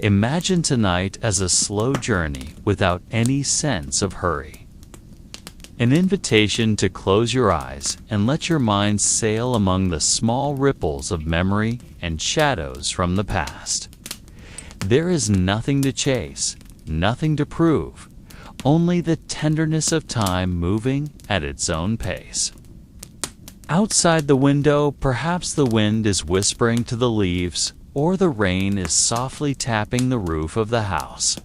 Imagine tonight as a slow journey without any sense of hurry. An invitation to close your eyes and let your mind sail among the small ripples of memory and shadows from the past. There is nothing to chase, nothing to prove, only the tenderness of time moving at its own pace. Outside the window, perhaps the wind is whispering to the leaves, or the rain is softly tapping the roof of the house,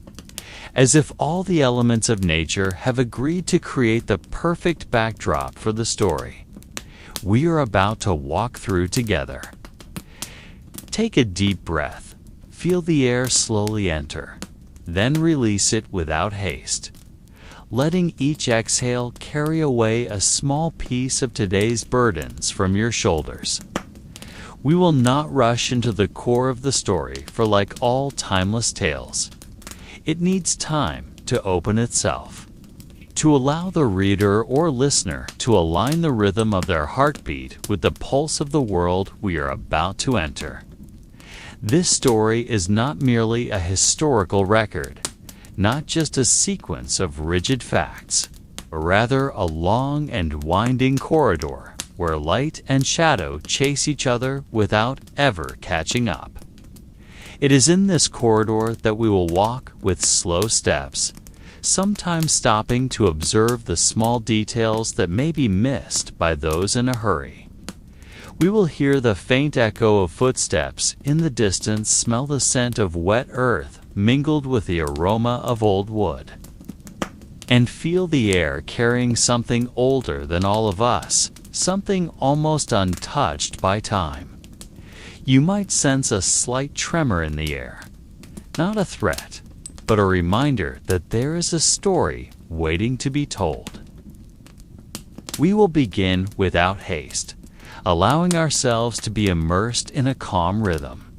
as if all the elements of nature have agreed to create the perfect backdrop for the story we are about to walk through together. Take a deep breath, feel the air slowly enter, then release it without haste, letting each exhale carry away a small piece of today's burdens from your shoulders. We will not rush into the core of the story, for like all timeless tales, it needs time to open itself, to allow the reader or listener to align the rhythm of their heartbeat with the pulse of the world we are about to enter. This story is not merely a historical record, not just a sequence of rigid facts, but rather a long and winding corridor where light and shadow chase each other without ever catching up. It is in this corridor that we will walk with slow steps, sometimes stopping to observe the small details that may be missed by those in a hurry. We will hear the faint echo of footsteps in the distance, smell the scent of wet earth mingled with the aroma of old wood, and feel the air carrying something older than all of us, something almost untouched by time. You might sense a slight tremor in the air, not a threat, but a reminder that there is a story waiting to be told. We will begin without haste, allowing ourselves to be immersed in a calm rhythm,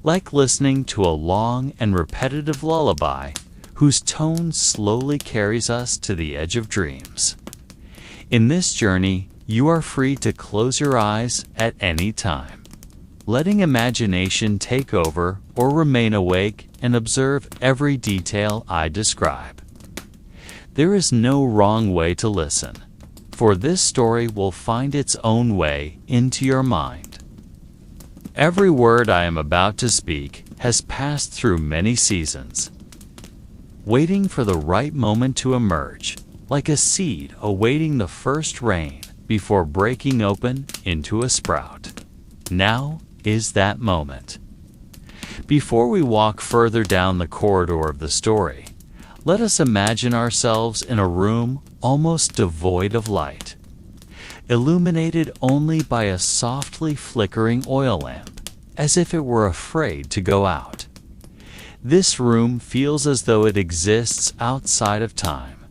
like listening to a long and repetitive lullaby whose tone slowly carries us to the edge of dreams. In this journey, you are free to close your eyes at any time, letting imagination take over or remain awake and observe every detail I describe. There is no wrong way to listen, for this story will find its own way into your mind. Every word I am about to speak has passed through many seasons, waiting for the right moment to emerge, like a seed awaiting the first rain before breaking open into a sprout. Now is that moment. Before we walk further down the corridor of the story, let us imagine ourselves in a room almost devoid of light, illuminated only by a softly flickering oil lamp, as if it were afraid to go out. This room feels as though it exists outside of time.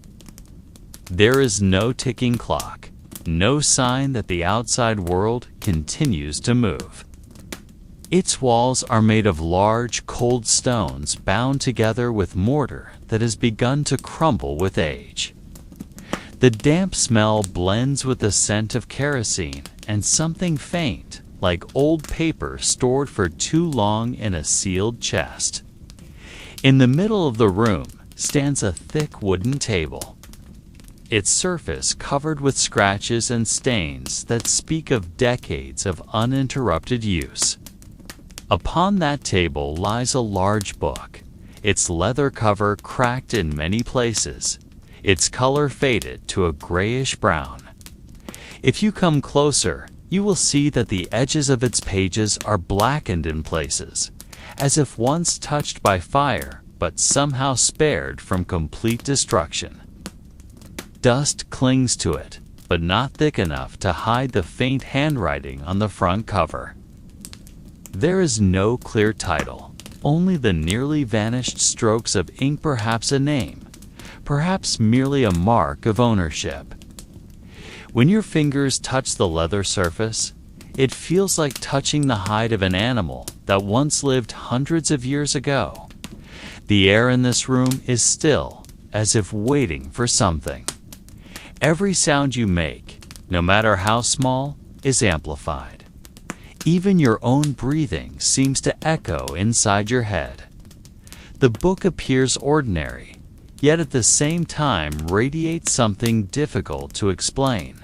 There is no ticking clock, no sign that the outside world continues to move. Its walls are made of large, cold stones bound together with mortar that has begun to crumble with age. The damp smell blends with the scent of kerosene and something faint, like old paper stored for too long in a sealed chest. In the middle of the room stands a thick wooden table, its surface covered with scratches and stains that speak of decades of uninterrupted use. Upon that table lies a large book, its leather cover cracked in many places, its color faded to a grayish-brown. If you come closer, you will see that the edges of its pages are blackened in places, as if once touched by fire, but somehow spared from complete destruction. Dust clings to it, but not thick enough to hide the faint handwriting on the front cover. There is no clear title, only the nearly vanished strokes of ink, perhaps a name, perhaps merely a mark of ownership. When your fingers touch the leather surface, it feels like touching the hide of an animal that once lived hundreds of years ago. The air in this room is still, as if waiting for something. Every sound you make, no matter how small, is amplified. Even your own breathing seems to echo inside your head. The book appears ordinary, yet at the same time radiates something difficult to explain.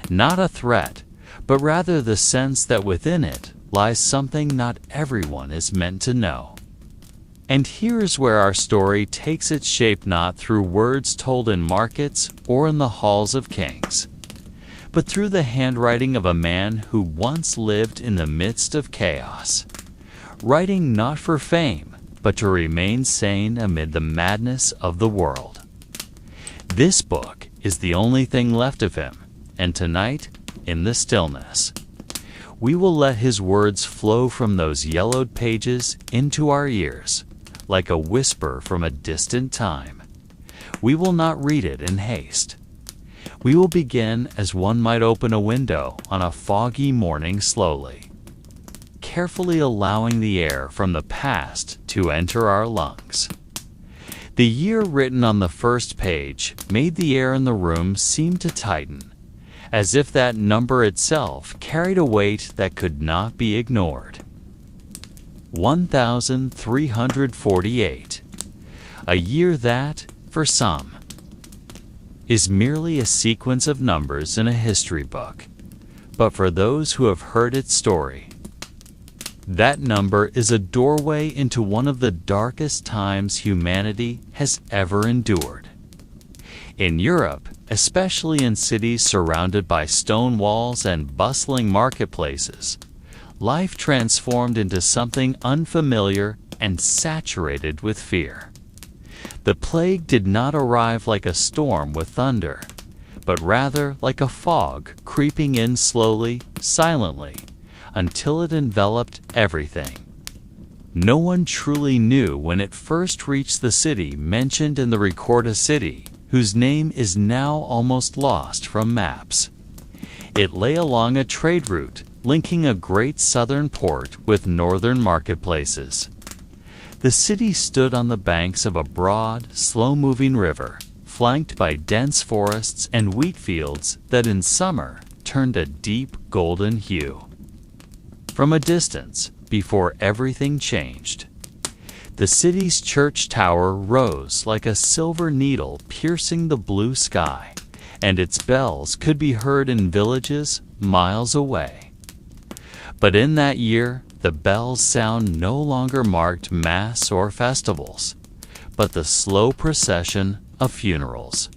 Not a threat, but rather the sense that within it lies something not everyone is meant to know. And here's where our story takes its shape not through words told in markets or in the halls of kings, but through the handwriting of a man who once lived in the midst of chaos, writing not for fame, but to remain sane amid the madness of the world. This book is the only thing left of him, and tonight, in the stillness, we will let his words flow from those yellowed pages into our ears, like a whisper from a distant time. We will not read it in haste. We will begin as one might open a window on a foggy morning slowly, carefully allowing the air from the past to enter our lungs. The year written on the first page made the air in the room seem to tighten, as if that number itself carried a weight that could not be ignored. 1348. A year that, for some, is merely a sequence of numbers in a history book, but for those who have heard its story, that number is a doorway into one of the darkest times humanity has ever endured. In Europe, especially in cities surrounded by stone walls and bustling marketplaces, life transformed into something unfamiliar and saturated with fear. The plague did not arrive like a storm with thunder, but rather like a fog creeping in slowly, silently, until it enveloped everything. No one truly knew when it first reached the city mentioned in the Recorda city, whose name is now almost lost from maps. It lay along a trade route linking a great southern port with northern marketplaces. The city stood on the banks of a broad, slow-moving river, flanked by dense forests and wheat fields that in summer turned a deep golden hue. From a distance, before everything changed, the city's church tower rose like a silver needle piercing the blue sky, and its bells could be heard in villages miles away. But in that year, the bells' sound no longer marked mass or festivals, but the slow procession of funerals.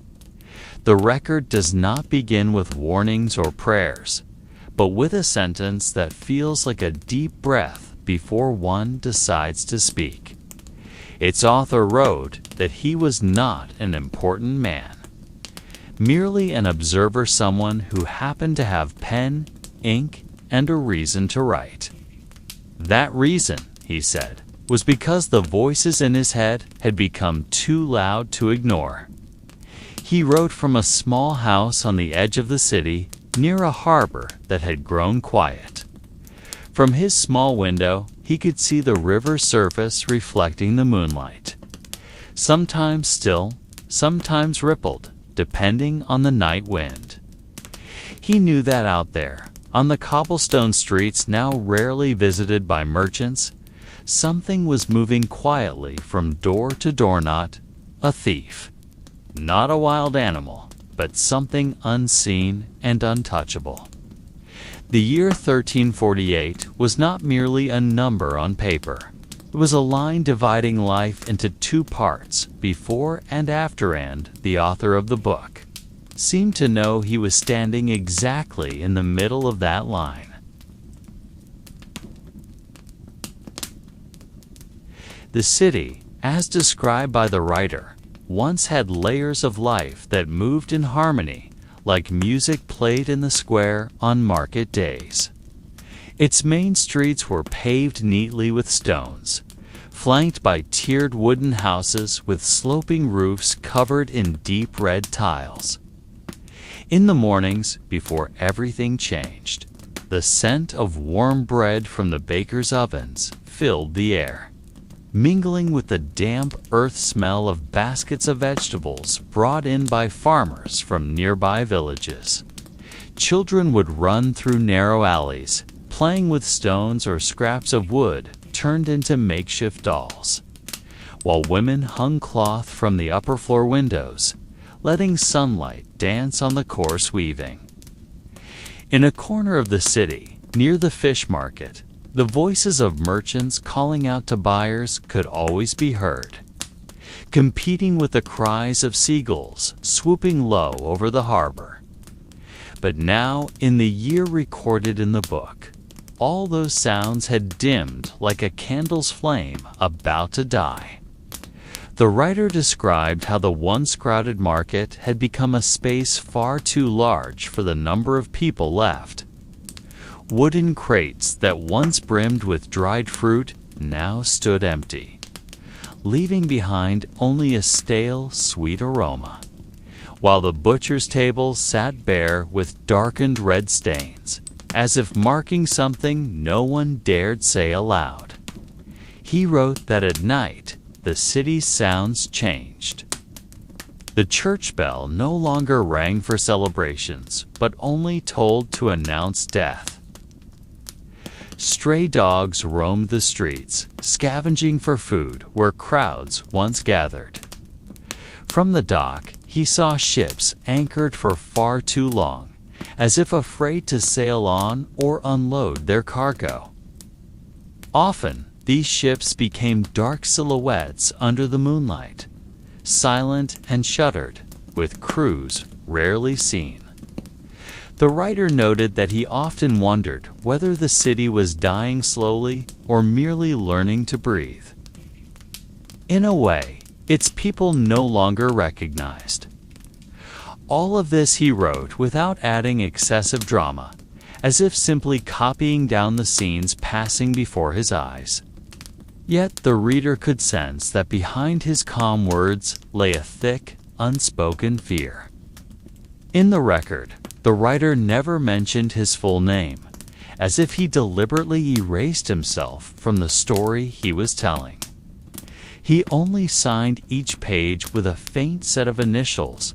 The record does not begin with warnings or prayers, but with a sentence that feels like a deep breath before one decides to speak. Its author wrote that he was not an important man, merely an observer, someone who happened to have pen, ink, and a reason to write. That reason, he said, was because the voices in his head had become too loud to ignore. He wrote from a small house on the edge of the city, near a harbor that had grown quiet. From his small window, he could see the river's surface reflecting the moonlight, sometimes still, sometimes rippled, depending on the night wind. He knew that out there, on the cobblestone streets now rarely visited by merchants, something was moving quietly from door to door, not a thief, not a wild animal, but something unseen and untouchable. The year 1348 was not merely a number on paper. It was a line dividing life into two parts, before and after, and the author of the book seemed to know he was standing exactly in the middle of that line. The city, as described by the writer, once had layers of life that moved in harmony, like music played in the square on market days. Its main streets were paved neatly with stones, flanked by tiered wooden houses with sloping roofs covered in deep red tiles. In the mornings, before everything changed, the scent of warm bread from the bakers' ovens filled the air, mingling with the damp earth smell of baskets of vegetables brought in by farmers from nearby villages. Children would run through narrow alleys, playing with stones or scraps of wood turned into makeshift dolls. while women hung cloth from the upper floor windows, letting sunlight dance on the coarse weaving. In a corner of the city, near the fish market, the voices of merchants calling out to buyers could always be heard, competing with the cries of seagulls swooping low over the harbor. But now, in the year recorded in the book, all those sounds had dimmed like a candle's flame about to die. The writer described how the once crowded market had become a space far too large for the number of people left. Wooden crates that once brimmed with dried fruit now stood empty, leaving behind only a stale, sweet aroma, while the butcher's table sat bare with darkened red stains, as if marking something no one dared say aloud. He wrote that at night, the city's sounds changed. The church bell no longer rang for celebrations, but only tolled to announce death. Stray dogs roamed the streets, scavenging for food where crowds once gathered. From the dock, he saw ships anchored for far too long, as if afraid to sail on or unload their cargo. Often, these ships became dark silhouettes under the moonlight, silent and shuttered, with crews rarely seen. The writer noted that he often wondered whether the city was dying slowly or merely learning to breathe. In a way, its people no longer recognized. All of this he wrote without adding excessive drama, as if simply copying down the scenes passing before his eyes. Yet the reader could sense that behind his calm words lay a thick, unspoken fear. In the record, the writer never mentioned his full name, as if he deliberately erased himself from the story he was telling. He only signed each page with a faint set of initials,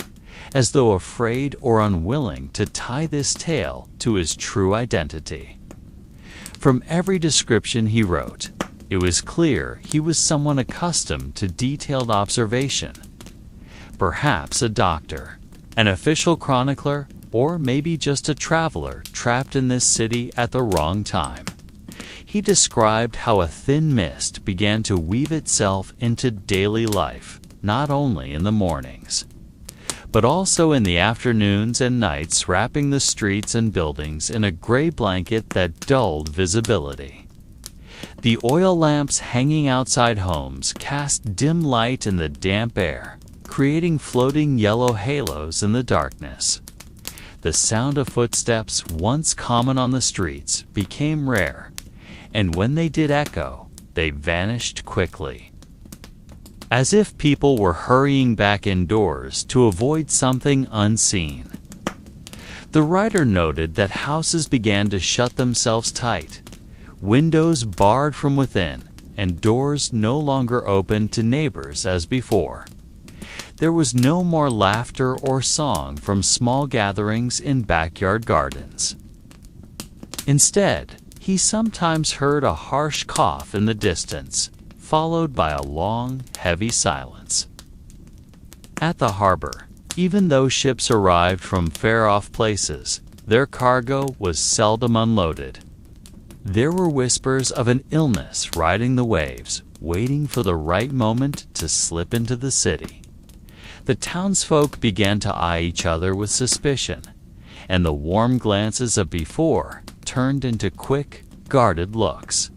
as though afraid or unwilling to tie this tale to his true identity. From every description he wrote, it was clear he was someone accustomed to detailed observation. Perhaps a doctor, an official chronicler, or maybe just a traveler trapped in this city at the wrong time. He described how a thin mist began to weave itself into daily life, not only in the mornings, but also in the afternoons and nights, wrapping the streets and buildings in a gray blanket that dulled visibility. The oil lamps hanging outside homes cast dim light in the damp air, creating floating yellow halos in the darkness. The sound of footsteps, once common on the streets, became rare, and when they did echo, they vanished quickly, as if people were hurrying back indoors to avoid something unseen. The writer noted that houses began to shut themselves tight, windows barred from within, and doors no longer open to neighbors as before. There was no more laughter or song from small gatherings in backyard gardens. Instead, he sometimes heard a harsh cough in the distance, followed by a long, heavy silence. At the harbor, even though ships arrived from far-off places, their cargo was seldom unloaded. There were whispers of an illness riding the waves, waiting for the right moment to slip into the city. The townsfolk began to eye each other with suspicion, and the warm glances of before turned into quick, guarded looks.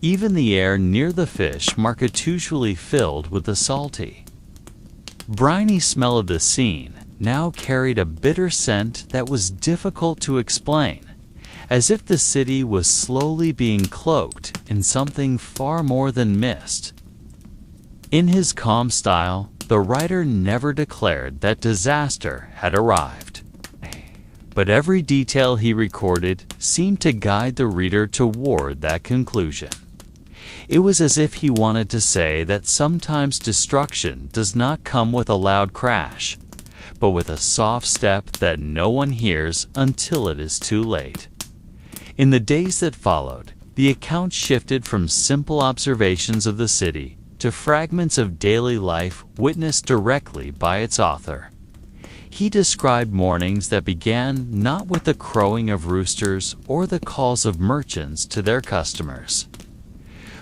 Even the air near the fish market usually filled with the salty, briny smell of the scene now carried a bitter scent that was difficult to explain, as if the city was slowly being cloaked in something far more than mist. In his calm style, the writer never declared that disaster had arrived, but every detail he recorded seemed to guide the reader toward that conclusion. It was as if he wanted to say that sometimes destruction does not come with a loud crash, but with a soft step that no one hears until it is too late. In the days that followed, the account shifted from simple observations of the city to fragments of daily life witnessed directly by its author. He described mornings that began not with the crowing of roosters or the calls of merchants to their customers,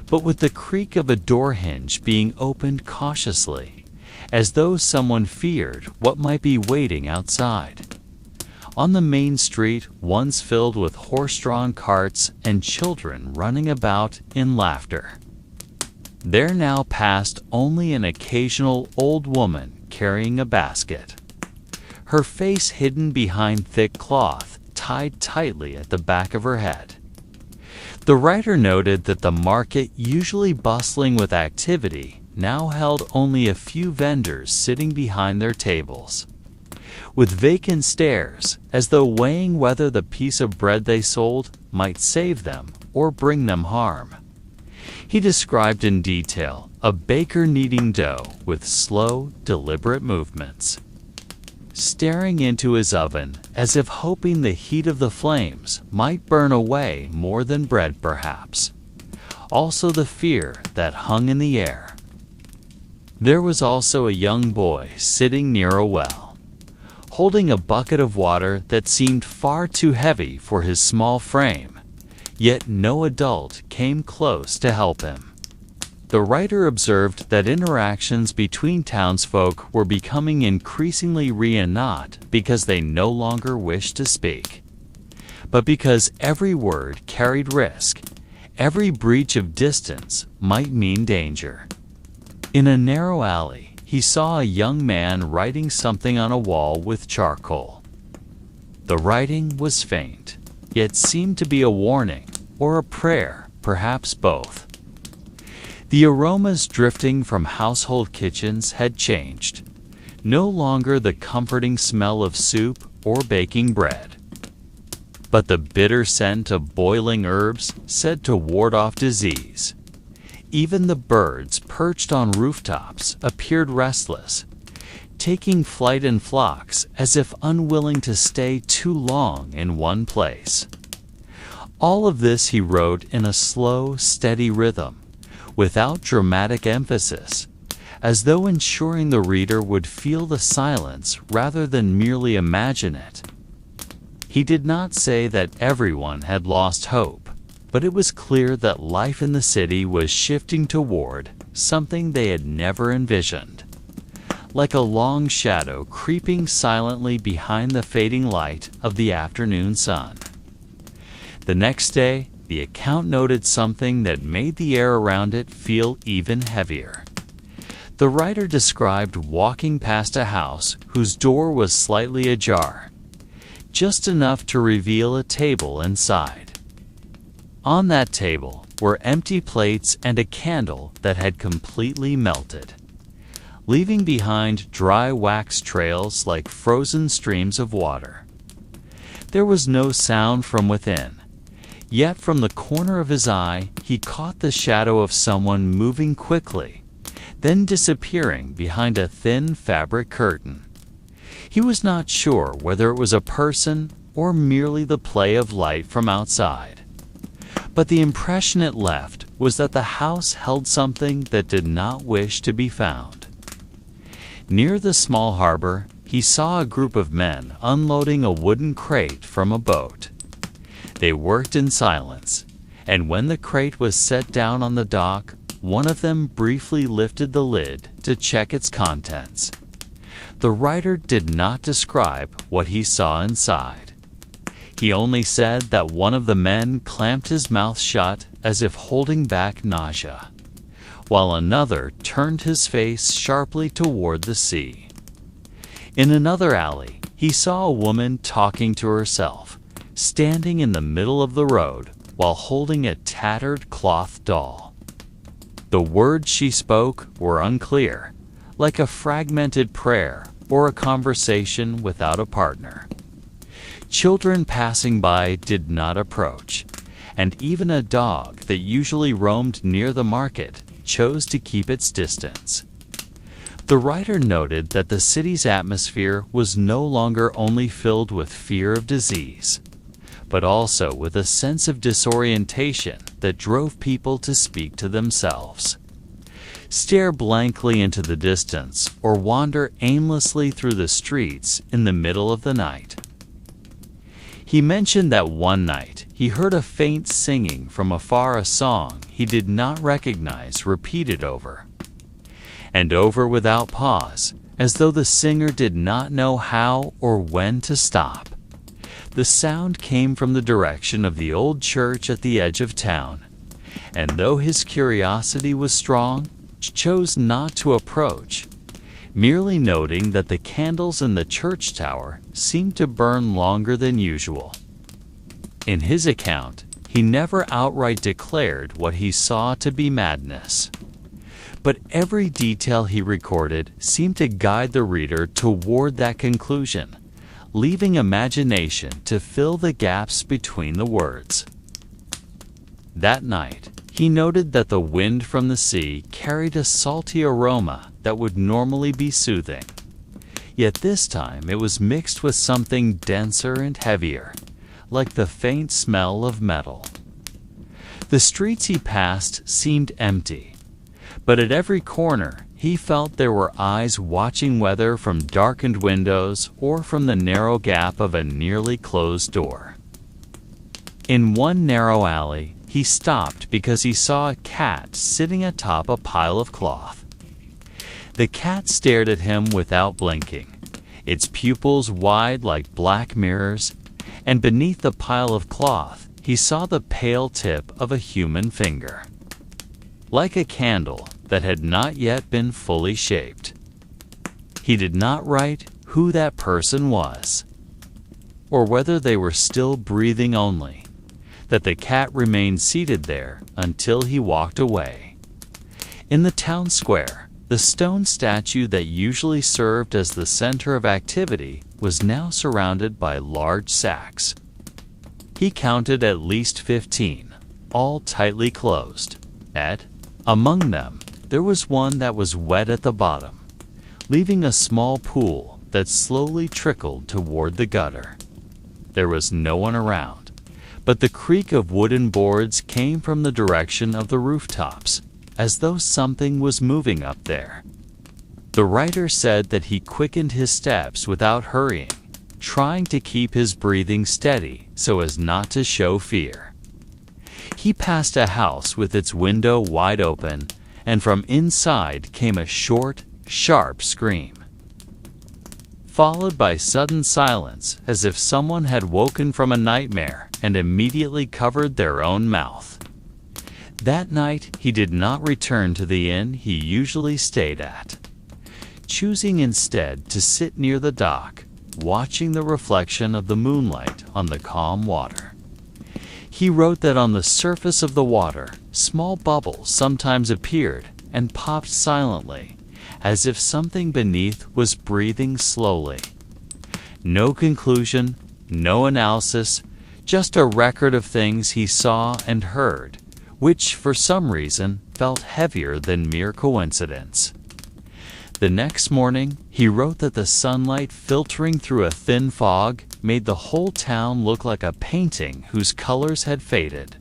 but with the creak of a door hinge being opened cautiously, as though someone feared what might be waiting outside. On the main street, once filled with horse-drawn carts and children running about in laughter, there now passed only an occasional old woman carrying a basket, her face hidden behind thick cloth tied tightly at the back of her head. The writer noted that the market, usually bustling with activity, now held only a few vendors sitting behind their tables, with vacant stares, as though weighing whether the piece of bread they sold might save them or bring them harm. He described in detail a baker kneading dough with slow, deliberate movements, staring into his oven as if hoping the heat of the flames might burn away more than bread perhaps. Also the fear that hung in the air. There was also a young boy sitting near a well, holding a bucket of water that seemed far too heavy for his small frame, yet no adult came close to help him. The writer observed that interactions between townsfolk were becoming increasingly real, not because they no longer wished to speak, but because every word carried risk. Every breach of distance might mean danger. In a narrow alley, he saw a young man writing something on a wall with charcoal. The writing was faint, yet seemed to be a warning or a prayer, perhaps both. The aromas drifting from household kitchens had changed. No longer the comforting smell of soup or baking bread, but the bitter scent of boiling herbs said to ward off disease. Even the birds perched on rooftops appeared restless, taking flight in flocks as if unwilling to stay too long in one place. All of this he wrote in a slow, steady rhythm, without dramatic emphasis, as though ensuring the reader would feel the silence rather than merely imagine it. He did not say that everyone had lost hope, but it was clear that life in the city was shifting toward something they had never envisioned, like a long shadow creeping silently behind the fading light of the afternoon sun. The next day, the account noted something that made the air around it feel even heavier. The writer described walking past a house whose door was slightly ajar, just enough to reveal a table inside. On that table were empty plates and a candle that had completely melted, leaving behind dry wax trails like frozen streams of water. There was no sound from within. Yet from the corner of his eye, he caught the shadow of someone moving quickly, then disappearing behind a thin fabric curtain. He was not sure whether it was a person or merely the play of light from outside, but the impression it left was that the house held something that did not wish to be found. Near the small harbor, he saw a group of men unloading a wooden crate from a boat. They worked in silence, and when the crate was set down on the dock, one of them briefly lifted the lid to check its contents. The writer did not describe what he saw inside. He only said that one of the men clamped his mouth shut as if holding back nausea, while another turned his face sharply toward the sea. In another alley, he saw a woman talking to herself, standing in the middle of the road while holding a tattered cloth doll. The words she spoke were unclear, like a fragmented prayer or a conversation without a partner. Children passing by did not approach, and even a dog that usually roamed near the market chose to keep its distance. The writer noted that the city's atmosphere was no longer only filled with fear of disease, but also with a sense of disorientation that drove people to speak to themselves. stare blankly into the distance, or wander aimlessly through the streets in the middle of the night. He mentioned that one night he heard a faint singing from afar, a song he did not recognize, repeated over and over without pause, as though the singer did not know how or when to stop. The sound came from the direction of the old church at the edge of town, and though his curiosity was strong, chose not to approach, merely noting that the candles in the church tower seemed to burn longer than usual. In his account, he never outright declared what he saw to be madness, but every detail he recorded seemed to guide the reader toward that conclusion, leaving imagination to fill the gaps between the words. That night, he noted that the wind from the sea carried a salty aroma that would normally be soothing. Yet this time it was mixed with something denser and heavier, like the faint smell of metal. The streets he passed seemed empty, but at every corner he felt there were eyes watching, whether from darkened windows or from the narrow gap of a nearly closed door. In one narrow alley, he stopped because he saw a cat sitting atop a pile of cloth. The cat stared at him without blinking, its pupils wide like black mirrors, and beneath the pile of cloth he saw the pale tip of a human finger, like a candle that had not yet been fully shaped. He did not write who that person was, or whether they were still breathing, only that the cat remained seated there until he walked away. In the town square, the stone statue that usually served as the center of activity was now surrounded by large sacks. He counted at least 15, all tightly closed. Among them, there was one that was wet at the bottom, leaving a small pool that slowly trickled toward the gutter. There was no one around, but the creak of wooden boards came from the direction of the rooftops, as though something was moving up there. The writer said that he quickened his steps without hurrying, trying to keep his breathing steady so as not to show fear. He passed a house with its window wide open, and from inside came a short, sharp scream, followed by sudden silence, as if someone had woken from a nightmare and immediately covered their own mouth. That night he did not return to the inn he usually stayed at, choosing instead to sit near the dock, watching the reflection of the moonlight on the calm water. He wrote that on the surface of the water, small bubbles sometimes appeared and popped silently, as if something beneath was breathing slowly. No conclusion, no analysis, just a record of things he saw and heard, which for some reason felt heavier than mere coincidence. The next morning, he wrote that the sunlight filtering through a thin fog made the whole town look like a painting whose colors had faded.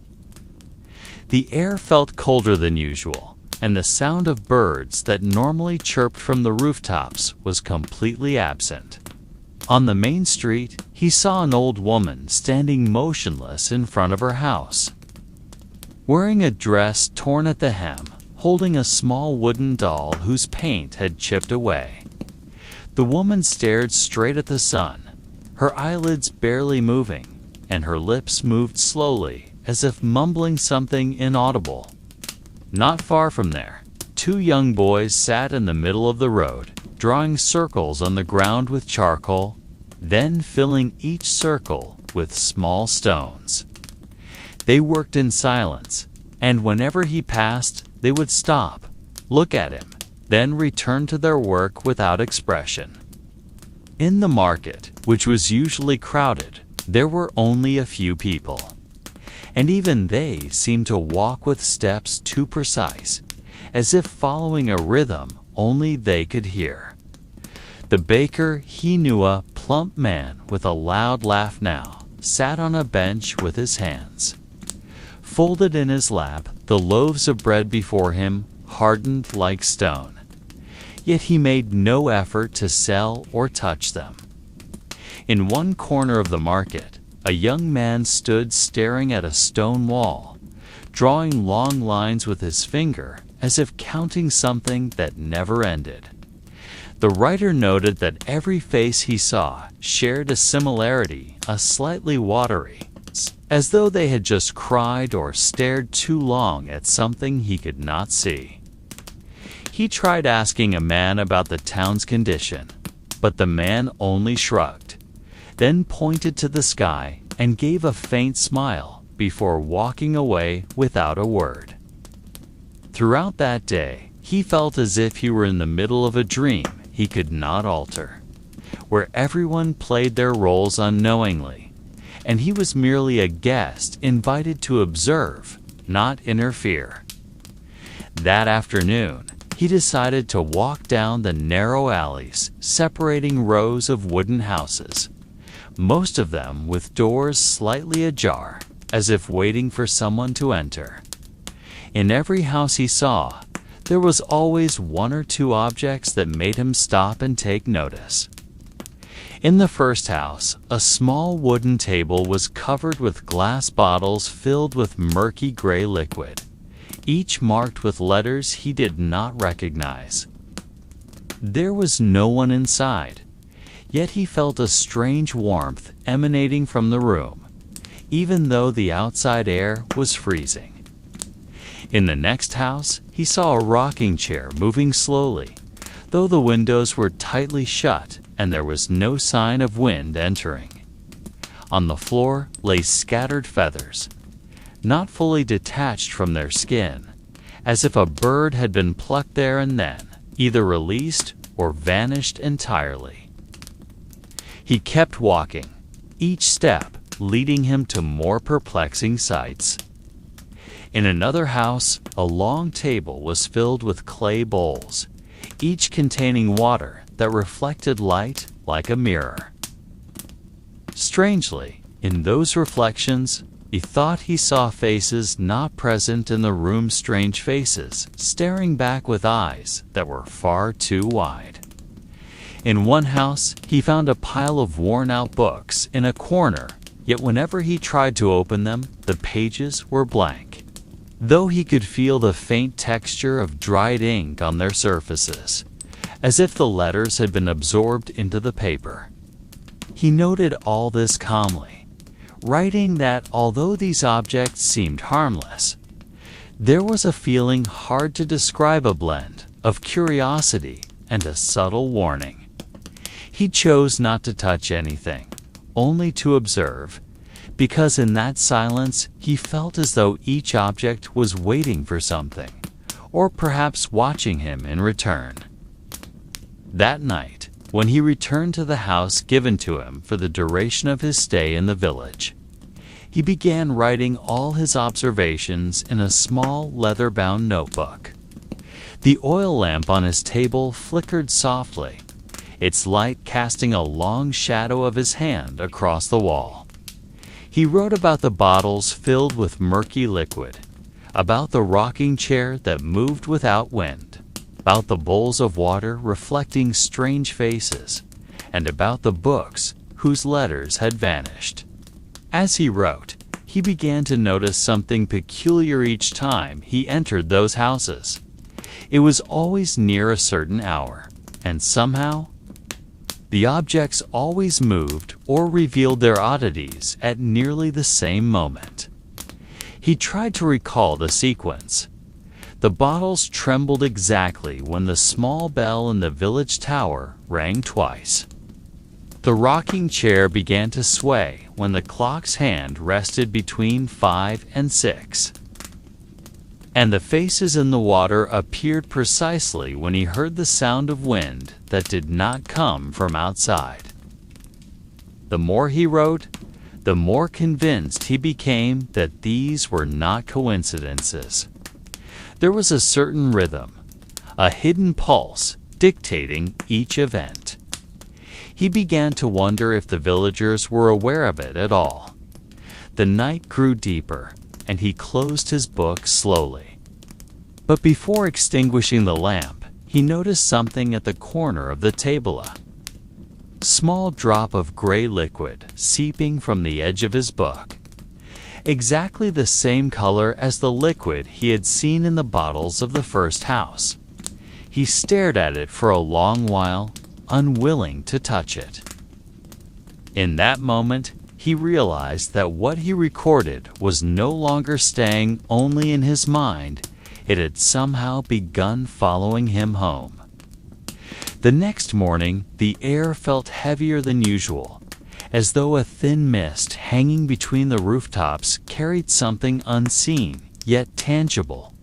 The air felt colder than usual, and the sound of birds that normally chirped from the rooftops was completely absent. On the main street, he saw an old woman standing motionless in front of her house, wearing a dress torn at the hem, holding a small wooden doll whose paint had chipped away. The woman stared straight at the sun, her eyelids barely moving, and her lips moved slowly, as if mumbling something inaudible. Not far from there, two young boys sat in the middle of the road, drawing circles on the ground with charcoal, then filling each circle with small stones. They worked in silence, and whenever he passed, they would stop, look at him, then return to their work without expression. In the market, which was usually crowded, there were only a few people, and even they seemed to walk with steps too precise, as if following a rhythm only they could hear. The baker, he knew, a plump man with a loud laugh now, sat on a bench with his hands folded in his lap, the loaves of bread before him, hardened like stone. Yet he made no effort to sell or touch them. In one corner of the market, a young man stood staring at a stone wall, drawing long lines with his finger as if counting something that never ended. The writer noted that every face he saw shared a similarity, a slightly watery, as though they had just cried or stared too long at something he could not see. He tried asking a man about the town's condition, but the man only shrugged, then pointed to the sky and gave a faint smile before walking away without a word. Throughout that day, he felt as if he were in the middle of a dream he could not alter, where everyone played their roles unknowingly, and he was merely a guest invited to observe, not interfere. That afternoon, he decided to walk down the narrow alleys separating rows of wooden houses, most of them with doors slightly ajar, as if waiting for someone to enter. In every house he saw, there was always one or two objects that made him stop and take notice. In the first house, a small wooden table was covered with glass bottles filled with murky gray liquid, each marked with letters he did not recognize. There was no one inside, yet he felt a strange warmth emanating from the room, even though the outside air was freezing. In the next house, he saw a rocking chair moving slowly, though the windows were tightly shut and there was no sign of wind entering. On the floor lay scattered feathers, not fully detached from their skin, as if a bird had been plucked there and then, either released or vanished entirely. He kept walking, each step leading him to more perplexing sights. In another house, a long table was filled with clay bowls, each containing water that reflected light like a mirror. Strangely, in those reflections, he thought he saw faces not present in the room's strange faces, staring back with eyes that were far too wide. In one house, he found a pile of worn-out books in a corner, yet whenever he tried to open them, the pages were blank, though he could feel the faint texture of dried ink on their surfaces, as if the letters had been absorbed into the paper. He noted all this calmly, writing that although these objects seemed harmless, there was a feeling hard to describe, a blend of curiosity and a subtle warning. He chose not to touch anything, only to observe, because in that silence he felt as though each object was waiting for something, or perhaps watching him in return. That night, when he returned to the house given to him for the duration of his stay in the village, he began writing all his observations in a small leather-bound notebook. The oil lamp on his table flickered softly, its light casting a long shadow of his hand across the wall. He wrote about the bottles filled with murky liquid, about the rocking chair that moved without wind, about the bowls of water reflecting strange faces, and about the books whose letters had vanished. As he wrote, he began to notice something peculiar each time he entered those houses. It was always near a certain hour, and somehow, the objects always moved or revealed their oddities at nearly the same moment. He tried to recall the sequence. The bottles trembled exactly when the small bell in the village tower rang twice. The rocking chair began to sway when the clock's hand rested between 5 and 6. And the faces in the water appeared precisely when he heard the sound of wind that did not come from outside. The more he wrote, the more convinced he became that these were not coincidences. There was a certain rhythm, a hidden pulse dictating each event. He began to wonder if the villagers were aware of it at all. The night grew deeper, and he closed his book slowly. But before extinguishing the lamp, he noticed something at the corner of the table. A small drop of gray liquid seeping from the edge of his book. Exactly the same color as the liquid he had seen in the bottles of the first house. He stared at it for a long while, unwilling to touch it. In that moment, he realized that what he recorded was no longer staying only in his mind. It had somehow begun following him home. The next morning, the air felt heavier than usual, as though a thin mist hanging between the rooftops carried something unseen, yet tangible.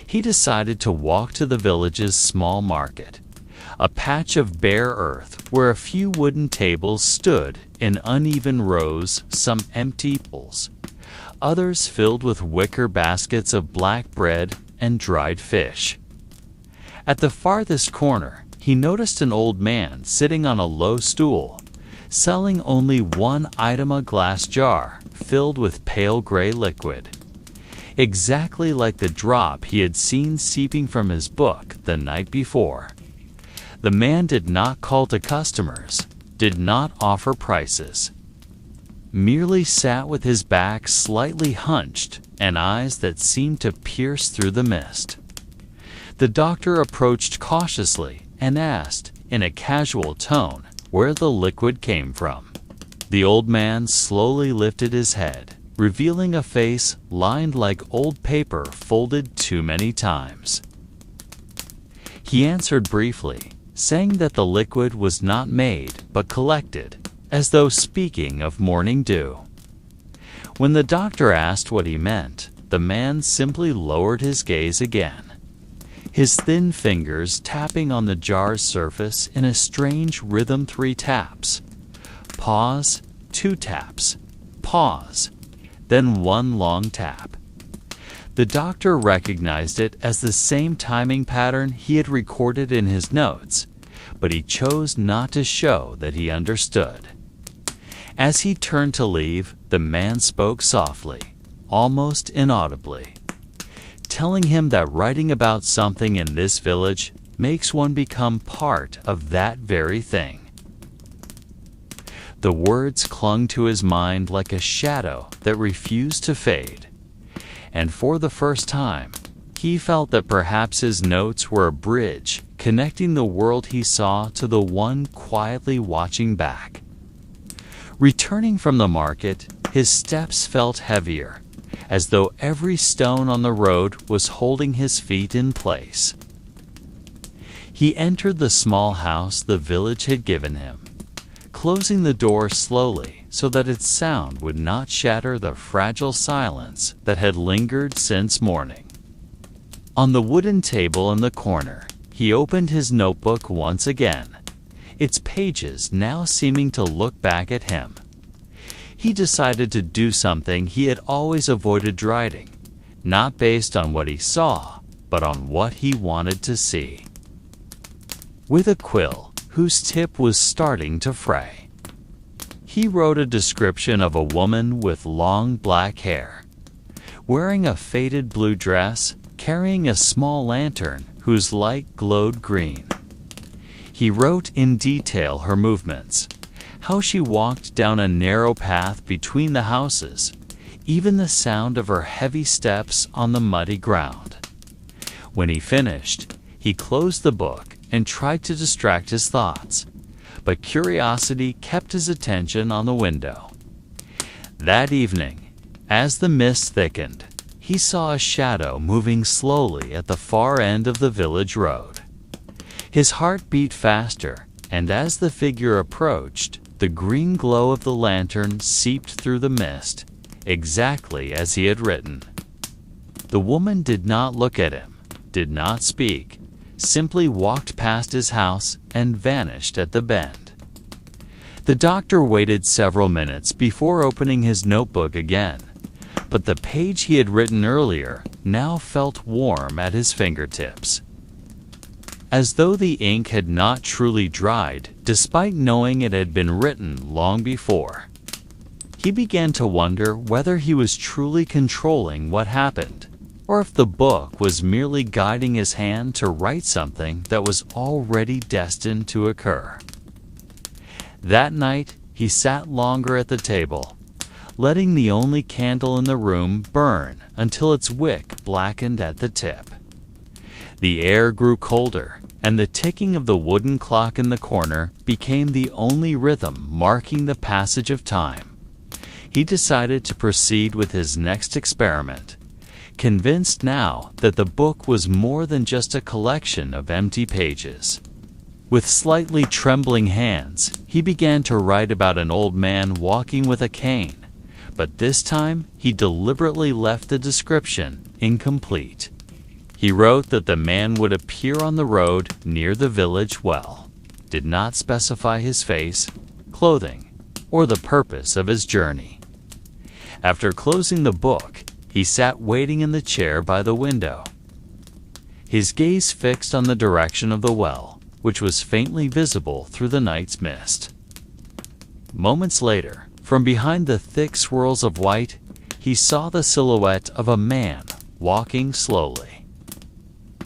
He decided to walk to the village's small market, a patch of bare earth where a few wooden tables stood in uneven rows, some empty bowls, others filled with wicker baskets of black bread and dried fish. At the farthest corner, he noticed an old man sitting on a low stool, selling only one item, a glass jar filled with pale gray liquid, exactly like the drop he had seen seeping from his book the night before. The man did not call to customers, did not offer prices, merely sat with his back slightly hunched and eyes that seemed to pierce through the mist. The doctor approached cautiously and asked, in a casual tone, where the liquid came from. The old man slowly lifted his head, revealing a face lined like old paper folded too many times. He answered briefly, saying that the liquid was not made but collected, as though speaking of morning dew. When the doctor asked what he meant, the man simply lowered his gaze again, his thin fingers tapping on the jar's surface in a strange rhythm. 3 taps. Pause, 2 taps. Pause, then 1 long tap. The doctor recognized it as the same timing pattern he had recorded in his notes, but he chose not to show that he understood. As he turned to leave, the man spoke softly, almost inaudibly, telling him that writing about something in this village makes one become part of that very thing. The words clung to his mind like a shadow that refused to fade, and for the first time, he felt that perhaps his notes were a bridge connecting the world he saw to the one quietly watching back. Returning from the market, his steps felt heavier, as though every stone on the road was holding his feet in place. He entered the small house the village had given him, closing the door slowly so that its sound would not shatter the fragile silence that had lingered since morning. On the wooden table in the corner, he opened his notebook once again, its pages now seeming to look back at him. He decided to do something he had always avoided writing, not based on what he saw, but on what he wanted to see. With a quill whose tip was starting to fray, he wrote a description of a woman with long black hair, wearing a faded blue dress, carrying a small lantern whose light glowed green. He wrote in detail her movements, how she walked down a narrow path between the houses, even the sound of her heavy steps on the muddy ground. When he finished, he closed the book and tried to distract his thoughts, but curiosity kept his attention on the window. That evening, as the mist thickened, he saw a shadow moving slowly at the far end of the village road. His heart beat faster, and as the figure approached, the green glow of the lantern seeped through the mist, exactly as he had written. The woman did not look at him, did not speak, simply walked past his house and vanished at the bend. The doctor waited several minutes before opening his notebook again, but the page he had written earlier now felt warm at his fingertips, as though the ink had not truly dried, despite knowing it had been written long before. He began to wonder whether he was truly controlling what happened, or if the book was merely guiding his hand to write something that was already destined to occur. That night, he sat longer at the table, letting the only candle in the room burn until its wick blackened at the tip. The air grew colder, and the ticking of the wooden clock in the corner became the only rhythm marking the passage of time. He decided to proceed with his next experiment, convinced now that the book was more than just a collection of empty pages. With slightly trembling hands, he began to write about an old man walking with a cane, but this time he deliberately left the description incomplete. He wrote that the man would appear on the road near the village well, did not specify his face, clothing, or the purpose of his journey. After closing the book, he sat waiting in the chair by the window, his gaze fixed on the direction of the well, which was faintly visible through the night's mist. Moments later, from behind the thick swirls of white, he saw the silhouette of a man walking slowly.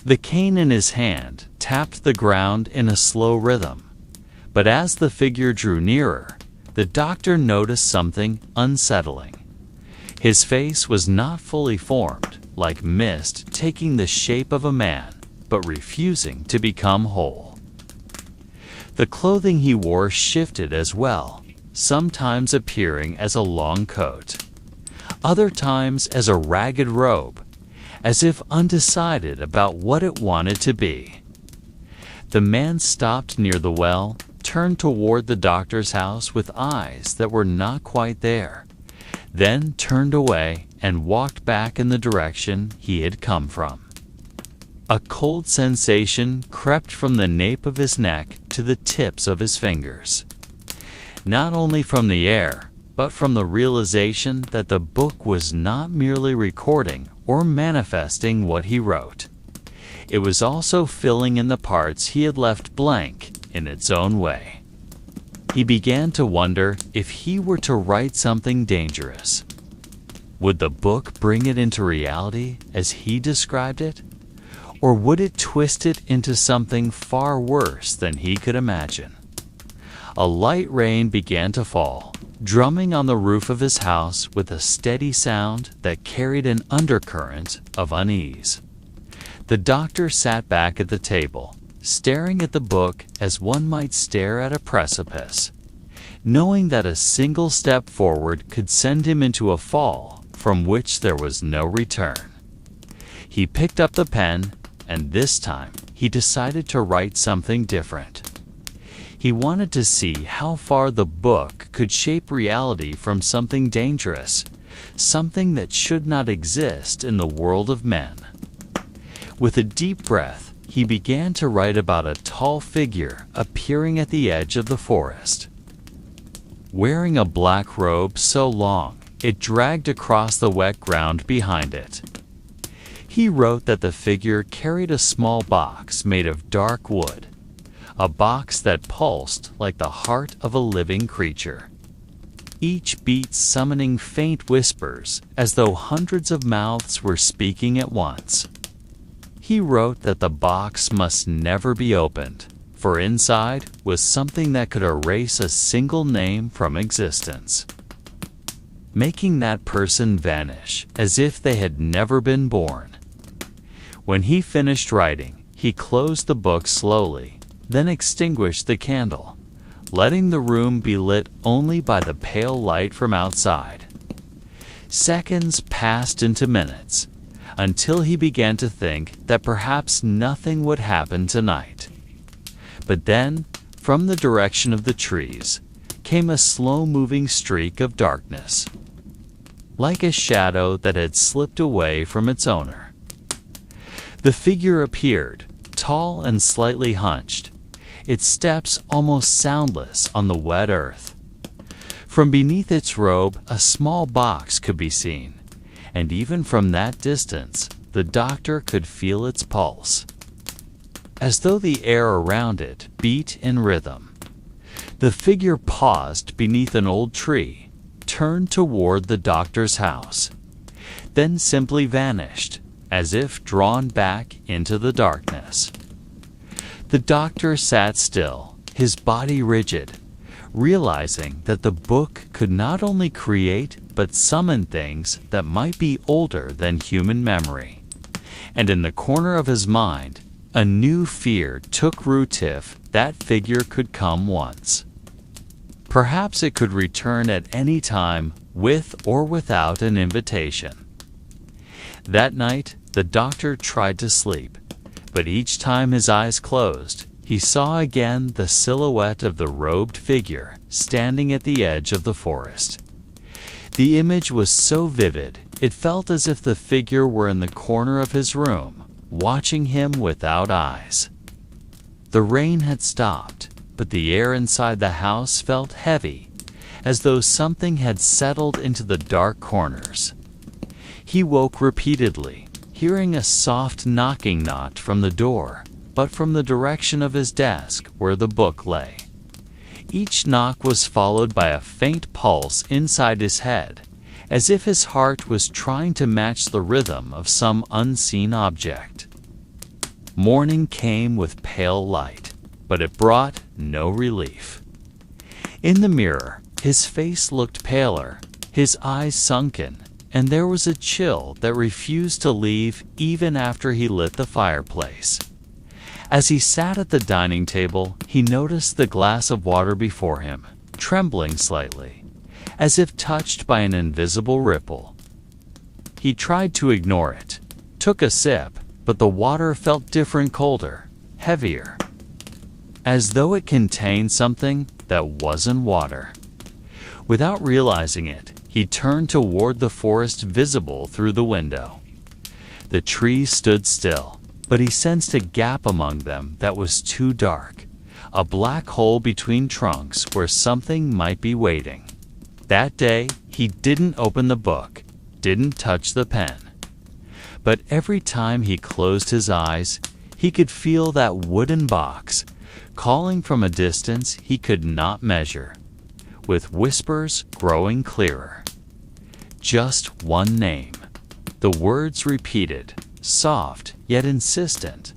The cane in his hand tapped the ground in a slow rhythm, but as the figure drew nearer, the doctor noticed something unsettling. His face was not fully formed, like mist taking the shape of a man, but refusing to become whole. The clothing he wore shifted as well, sometimes appearing as a long coat, other times as a ragged robe, as if undecided about what it wanted to be. The man stopped near the well, turned toward the doctor's house with eyes that were not quite there, then turned away and walked back in the direction he had come from. A cold sensation crept from the nape of his neck to the tips of his fingers, not only from the air, but from the realization that the book was not merely recording or manifesting what he wrote. It was also filling in the parts he had left blank in its own way. He began to wonder if he were to write something dangerous. Would the book bring it into reality as he described it? Or would it twist it into something far worse than he could imagine? A light rain began to fall, drumming on the roof of his house with a steady sound that carried an undercurrent of unease. The doctor sat back at the table, staring at the book as one might stare at a precipice, knowing that a single step forward could send him into a fall from which there was no return. He picked up the pen, and this time he decided to write something different. He wanted to see how far the book could shape reality from something dangerous, something that should not exist in the world of men. With a deep breath, he began to write about a tall figure appearing at the edge of the forest. Wearing a black robe so long, it dragged across the wet ground behind it. He wrote that the figure carried a small box made of dark wood, a box that pulsed like the heart of a living creature, each beat summoning faint whispers as though hundreds of mouths were speaking at once. He wrote that the box must never be opened, for inside was something that could erase a single name from existence, making that person vanish as if they had never been born. When he finished writing, he closed the book slowly, then extinguished the candle, letting the room be lit only by the pale light from outside. Seconds passed into minutes, until he began to think that perhaps nothing would happen tonight. But then, from the direction of the trees, came a slow-moving streak of darkness, like a shadow that had slipped away from its owner. The figure appeared, tall and slightly hunched, its steps almost soundless on the wet earth. From beneath its robe, a small box could be seen, and even from that distance, the doctor could feel its pulse, as though the air around it beat in rhythm. The figure paused beneath an old tree, turned toward the doctor's house, then simply vanished, as if drawn back into the darkness. The doctor sat still, his body rigid, realizing that the book could not only create but summon things that might be older than human memory. And in the corner of his mind, a new fear took root. If that figure could come once, perhaps it could return at any time, with or without an invitation. That night, the doctor tried to sleep, but each time his eyes closed, he saw again the silhouette of the robed figure standing at the edge of the forest. The image was so vivid, it felt as if the figure were in the corner of his room, watching him without eyes. The rain had stopped, but the air inside the house felt heavy, as though something had settled into the dark corners. He woke repeatedly, hearing a soft knocking not from the door, but from the direction of his desk where the book lay. Each knock was followed by a faint pulse inside his head, as if his heart was trying to match the rhythm of some unseen object. Morning came with pale light, but it brought no relief. In the mirror, his face looked paler, his eyes sunken, and there was a chill that refused to leave even after he lit the fireplace. As he sat at the dining table, he noticed the glass of water before him, trembling slightly, as if touched by an invisible ripple. He tried to ignore it, took a sip, but the water felt different, colder, heavier, as though it contained something that wasn't water. Without realizing it, he turned toward the forest visible through the window. The trees stood still, but he sensed a gap among them that was too dark, a black hole between trunks where something might be waiting. That day, he didn't open the book, didn't touch the pen. But every time he closed his eyes, he could feel that wooden box, calling from a distance he could not measure, with whispers growing clearer. Just one name. The words repeated, soft yet insistent,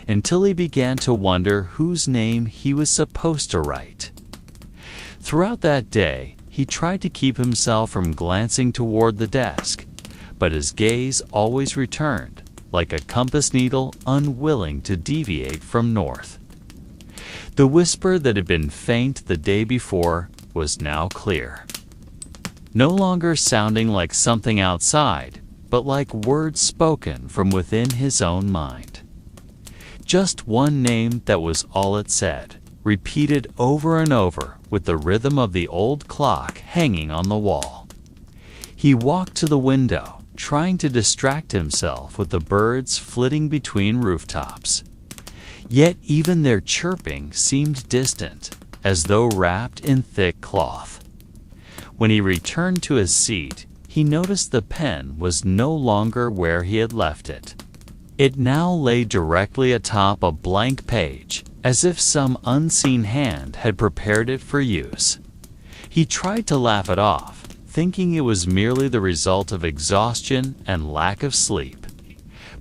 until he began to wonder whose name he was supposed to write. Throughout that day, he tried to keep himself from glancing toward the desk, but his gaze always returned, like a compass needle unwilling to deviate from north. The whisper that had been faint the day before was now clear, no longer sounding like something outside, but like words spoken from within his own mind. Just one name, that was all it said, repeated over and over with the rhythm of the old clock hanging on the wall. He walked to the window, trying to distract himself with the birds flitting between rooftops. Yet even their chirping seemed distant, as though wrapped in thick cloth. When he returned to his seat, he noticed the pen was no longer where he had left it. It now lay directly atop a blank page, as if some unseen hand had prepared it for use. He tried to laugh it off, thinking it was merely the result of exhaustion and lack of sleep.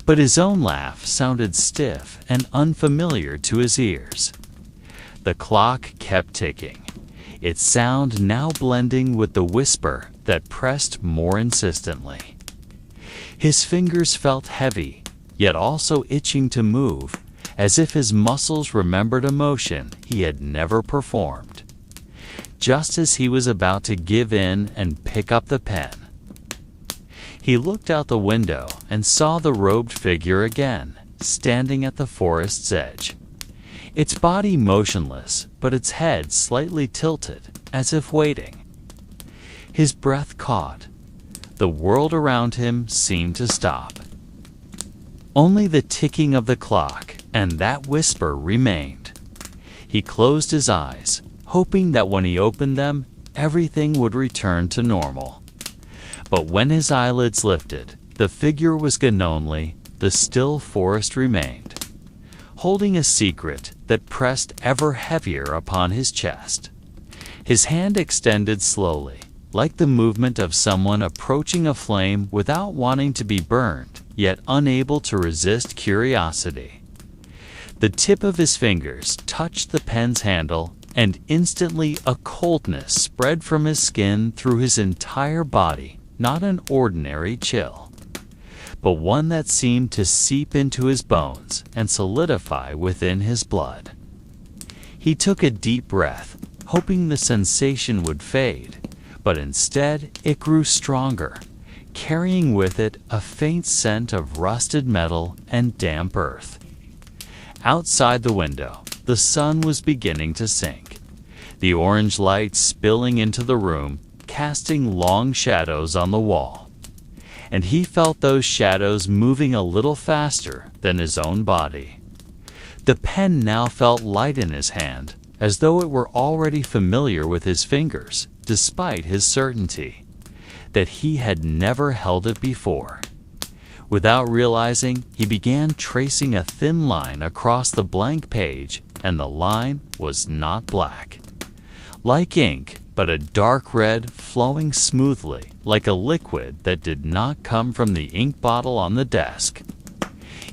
But his own laugh sounded stiff and unfamiliar to his ears. The clock kept ticking, its sound now blending with the whisper that pressed more insistently. His fingers felt heavy, yet also itching to move, as if his muscles remembered a motion he had never performed. Just as he was about to give in and pick up the pen, he looked out the window and saw the robed figure again, standing at the forest's edge. Its body motionless, but its head slightly tilted, as if waiting. His breath caught. The world around him seemed to stop. Only the ticking of the clock and that whisper remained. He closed his eyes, hoping that when he opened them, everything would return to normal. But when his eyelids lifted, the figure was gone. Only the still forest remained, holding a secret that pressed ever heavier upon his chest. His hand extended slowly, like the movement of someone approaching a flame without wanting to be burned, yet unable to resist curiosity. The tip of his fingers touched the pen's handle, and instantly a coldness spread from his skin through his entire body, not an ordinary chill, but one that seemed to seep into his bones and solidify within his blood. He took a deep breath, hoping the sensation would fade, but instead it grew stronger, carrying with it a faint scent of rusted metal and damp earth. Outside the window, the sun was beginning to sink, the orange light spilling into the room, casting long shadows on the wall. And he felt those shadows moving a little faster than his own body. The pen now felt light in his hand, as though it were already familiar with his fingers, despite his certainty that he had never held it before. Without realizing, he began tracing a thin line across the blank page, and the line was not black. Like ink, but a dark red flowing smoothly, like a liquid that did not come from the ink bottle on the desk.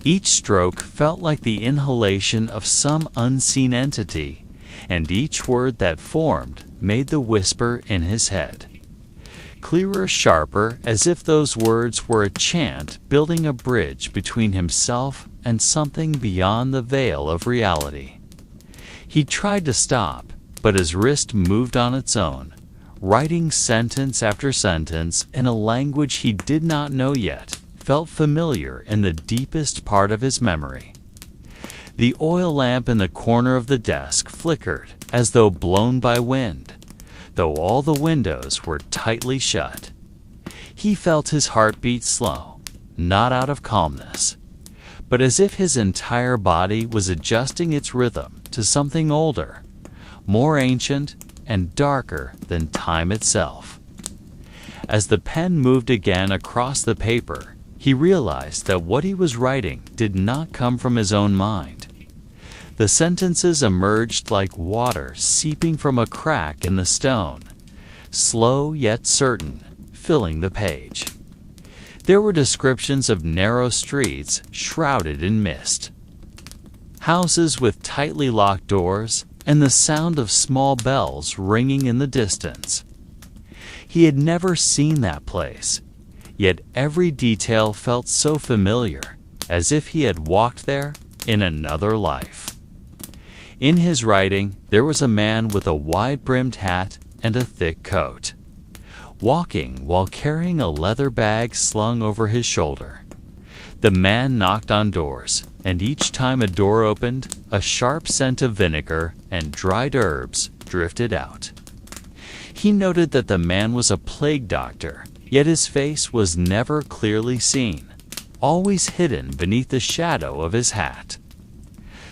Each stroke felt like the inhalation of some unseen entity, and each word that formed made the whisper in his head. Clearer, sharper, as if those words were a chant building a bridge between himself and something beyond the veil of reality. He tried to stop, but his wrist moved on its own, writing sentence after sentence in a language he did not know yet, felt familiar in the deepest part of his memory. The oil lamp in the corner of the desk flickered as though blown by wind, though all the windows were tightly shut. He felt his heartbeat slow, not out of calmness, but as if his entire body was adjusting its rhythm to something older, more ancient and darker than time itself. As the pen moved again across the paper, he realized that what he was writing did not come from his own mind. The sentences emerged like water seeping from a crack in the stone, slow yet certain, filling the page. There were descriptions of narrow streets shrouded in mist, houses with tightly locked doors, and the sound of small bells ringing in the distance. He had never seen that place, yet every detail felt so familiar, as if he had walked there in another life. In his writing, there was a man with a wide-brimmed hat and a thick coat, walking while carrying a leather bag slung over his shoulder. The man knocked on doors, and each time a door opened, a sharp scent of vinegar and dried herbs drifted out. He noted that the man was a plague doctor, yet his face was never clearly seen, always hidden beneath the shadow of his hat.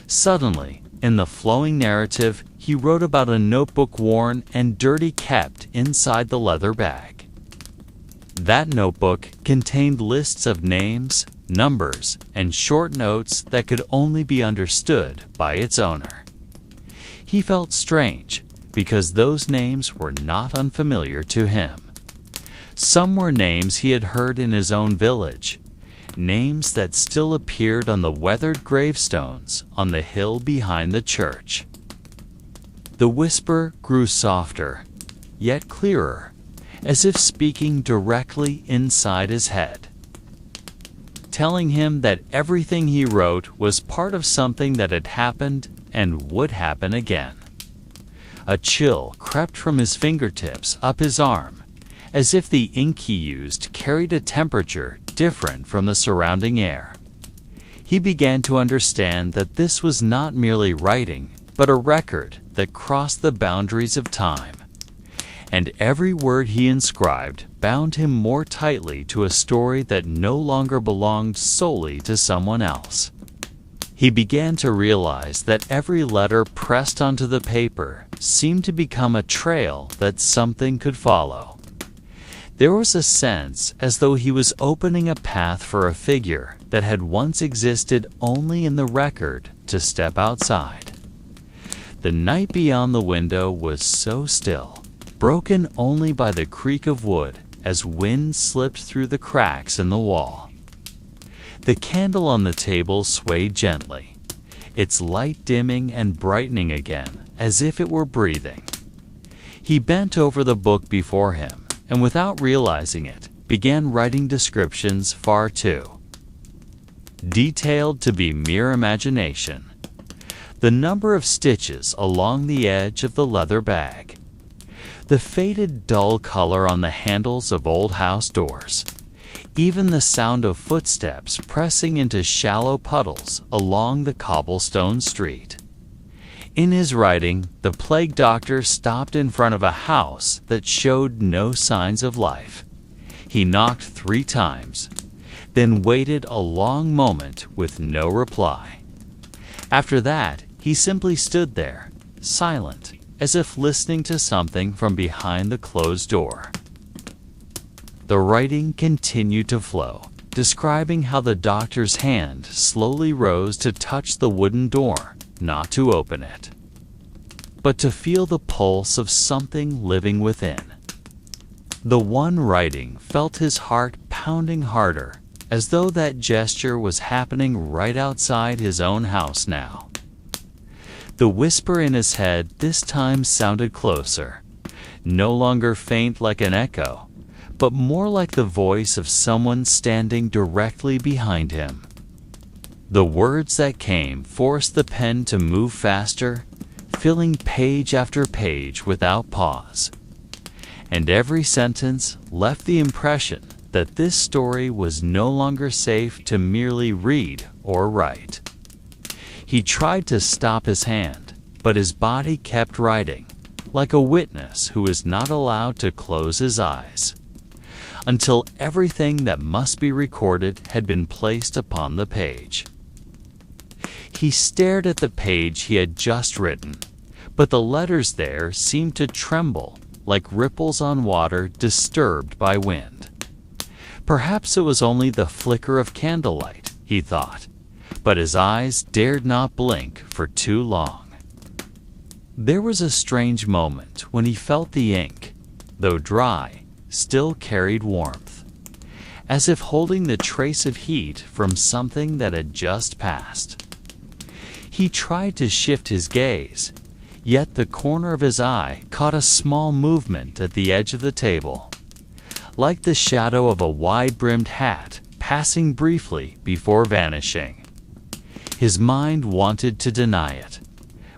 Suddenly, in the flowing narrative, he wrote about a notebook worn and dirty kept inside the leather bag. That notebook contained lists of names, numbers, and short notes that could only be understood by its owner. He felt strange, because those names were not unfamiliar to him. Some were names he had heard in his own village, names that still appeared on the weathered gravestones on the hill behind the church. The whisper grew softer, yet clearer, as if speaking directly inside his head, telling him that everything he wrote was part of something that had happened and would happen again. A chill crept from his fingertips up his arm, as if the ink he used carried a temperature different from the surrounding air. He began to understand that this was not merely writing, but a record that crossed the boundaries of time. And every word he inscribed bound him more tightly to a story that no longer belonged solely to someone else. He began to realize that every letter pressed onto the paper seemed to become a trail that something could follow. There was a sense as though he was opening a path for a figure that had once existed only in the record to step outside. The night beyond the window was so still, broken only by the creak of wood as wind slipped through the cracks in the wall. The candle on the table swayed gently, its light dimming and brightening again as if it were breathing. He bent over the book before him and, without realizing it, began writing descriptions far too detailed to be mere imagination. The number of stitches along the edge of the leather bag, the faded dull color on the handles of old house doors, even the sound of footsteps pressing into shallow puddles along the cobblestone street. In his writing, the plague doctor stopped in front of a house that showed no signs of life. He knocked 3 times, then waited a long moment with no reply. After that, he simply stood there, silent, as if listening to something from behind the closed door. The writing continued to flow, describing how the doctor's hand slowly rose to touch the wooden door, not to open it, but to feel the pulse of something living within. The one writing felt his heart pounding harder, as though that gesture was happening right outside his own house now. The whisper in his head this time sounded closer, no longer faint like an echo, but more like the voice of someone standing directly behind him. The words that came forced the pen to move faster, filling page after page without pause. And every sentence left the impression that this story was no longer safe to merely read or write. He tried to stop his hand, but his body kept writing, like a witness who is not allowed to close his eyes, until everything that must be recorded had been placed upon the page. He stared at the page he had just written, but the letters there seemed to tremble like ripples on water disturbed by wind. Perhaps it was only the flicker of candlelight, he thought, but his eyes dared not blink for too long. There was a strange moment when he felt the ink, though dry, still carried warmth, as if holding the trace of heat from something that had just passed. He tried to shift his gaze, yet the corner of his eye caught a small movement at the edge of the table, like the shadow of a wide-brimmed hat passing briefly before vanishing. His mind wanted to deny it,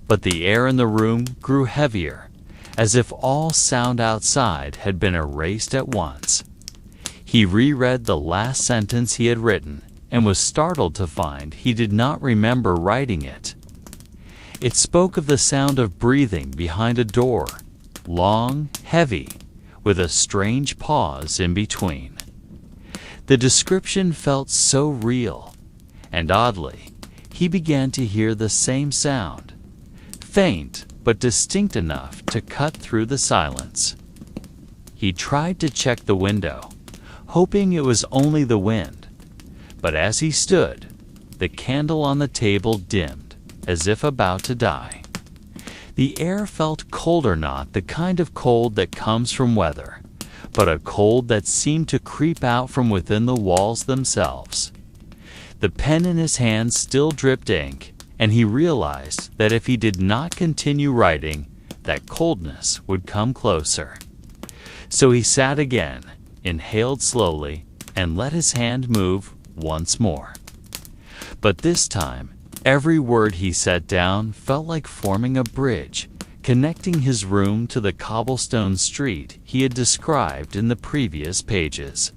but the air in the room grew heavier, as if all sound outside had been erased at once. He reread the last sentence he had written and was startled to find he did not remember writing it. It spoke of the sound of breathing behind a door, long, heavy, with a strange pause in between. The description felt so real, and oddly, he began to hear the same sound, faint but distinct enough to cut through the silence. He tried to check the window, hoping it was only the wind, but as he stood, the candle on the table dimmed, as if about to die. The air felt colder, not the kind of cold that comes from weather, but a cold that seemed to creep out from within the walls themselves. The pen in his hand still dripped ink, and he realized that if he did not continue writing, that coldness would come closer. So he sat again, inhaled slowly, and let his hand move once more. But this time, every word he set down felt like forming a bridge, connecting his room to the cobblestone street he had described in the previous pages.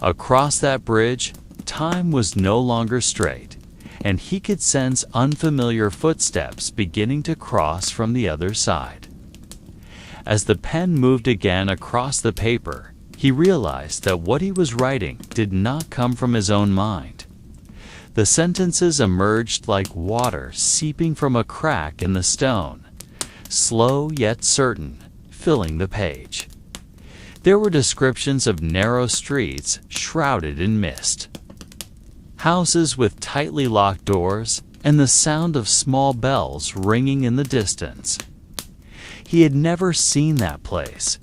Across that bridge, time was no longer straight, and he could sense unfamiliar footsteps beginning to cross from the other side. As the pen moved again across the paper, he realized that what he was writing did not come from his own mind. The sentences emerged like water seeping from a crack in the stone, slow yet certain, filling the page. There were descriptions of narrow streets shrouded in mist, houses with tightly locked doors, and the sound of small bells ringing in the distance. He had never seen that place,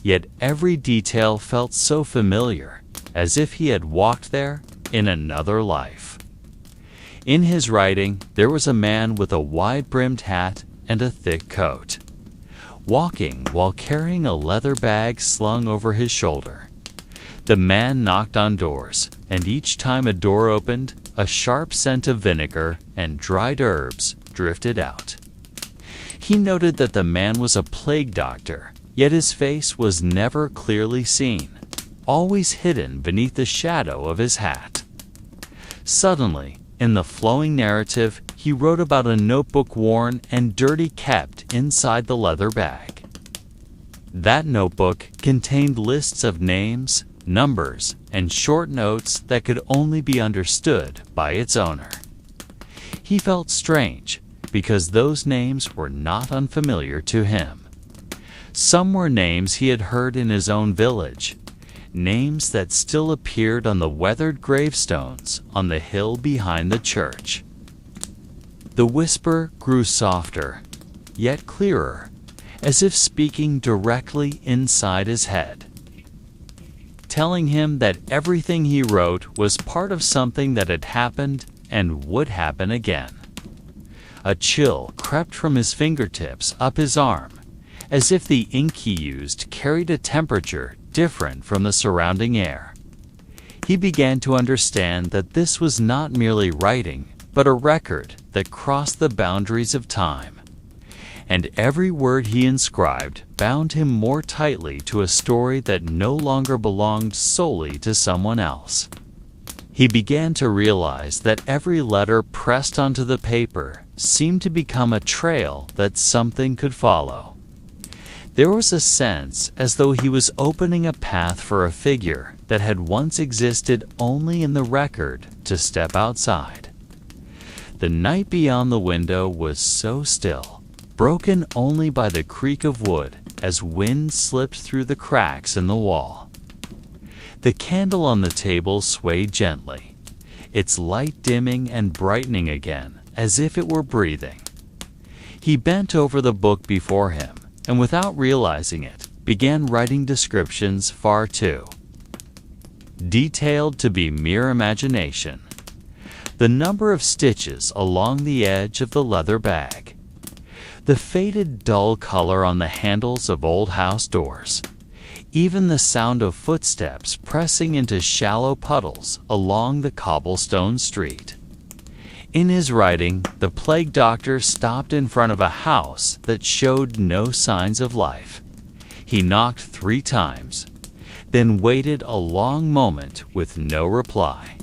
yet every detail felt so familiar, as if he had walked there, in another life. In his writing, there was a man with a wide-brimmed hat and a thick coat, walking while carrying a leather bag slung over his shoulder. The man knocked on doors, and each time a door opened, a sharp scent of vinegar and dried herbs drifted out. He noted that the man was a plague doctor, yet his face was never clearly seen, always hidden beneath the shadow of his hat. Suddenly, in the flowing narrative, he wrote about a notebook worn and dirty kept inside the leather bag. That notebook contained lists of names, numbers, and short notes that could only be understood by its owner. He felt strange, because those names were not unfamiliar to him. Some were names he had heard in his own village, names that still appeared on the weathered gravestones on the hill behind the church. The whisper grew softer, yet clearer, as if speaking directly inside his head, telling him that everything he wrote was part of something that had happened and would happen again. A chill crept from his fingertips up his arm, as if the ink he used carried a temperature different from the surrounding air. He began to understand that this was not merely writing, but a record that crossed the boundaries of time. And every word he inscribed bound him more tightly to a story that no longer belonged solely to someone else. He began to realize that every letter pressed onto the paper seemed to become a trail that something could follow. There was a sense as though he was opening a path for a figure that had once existed only in the record to step outside. The night beyond the window was so still, broken only by the creak of wood as wind slipped through the cracks in the wall. The candle on the table swayed gently, its light dimming and brightening again as if it were breathing. He bent over the book before him, and without realizing it, began writing descriptions far too detailed to be mere imagination. The number of stitches along the edge of the leather bag, the faded dull color on the handles of old house doors, even the sound of footsteps pressing into shallow puddles along the cobblestone street. In his writing, the plague doctor stopped in front of a house that showed no signs of life. He knocked 3 times, then waited a long moment with no reply.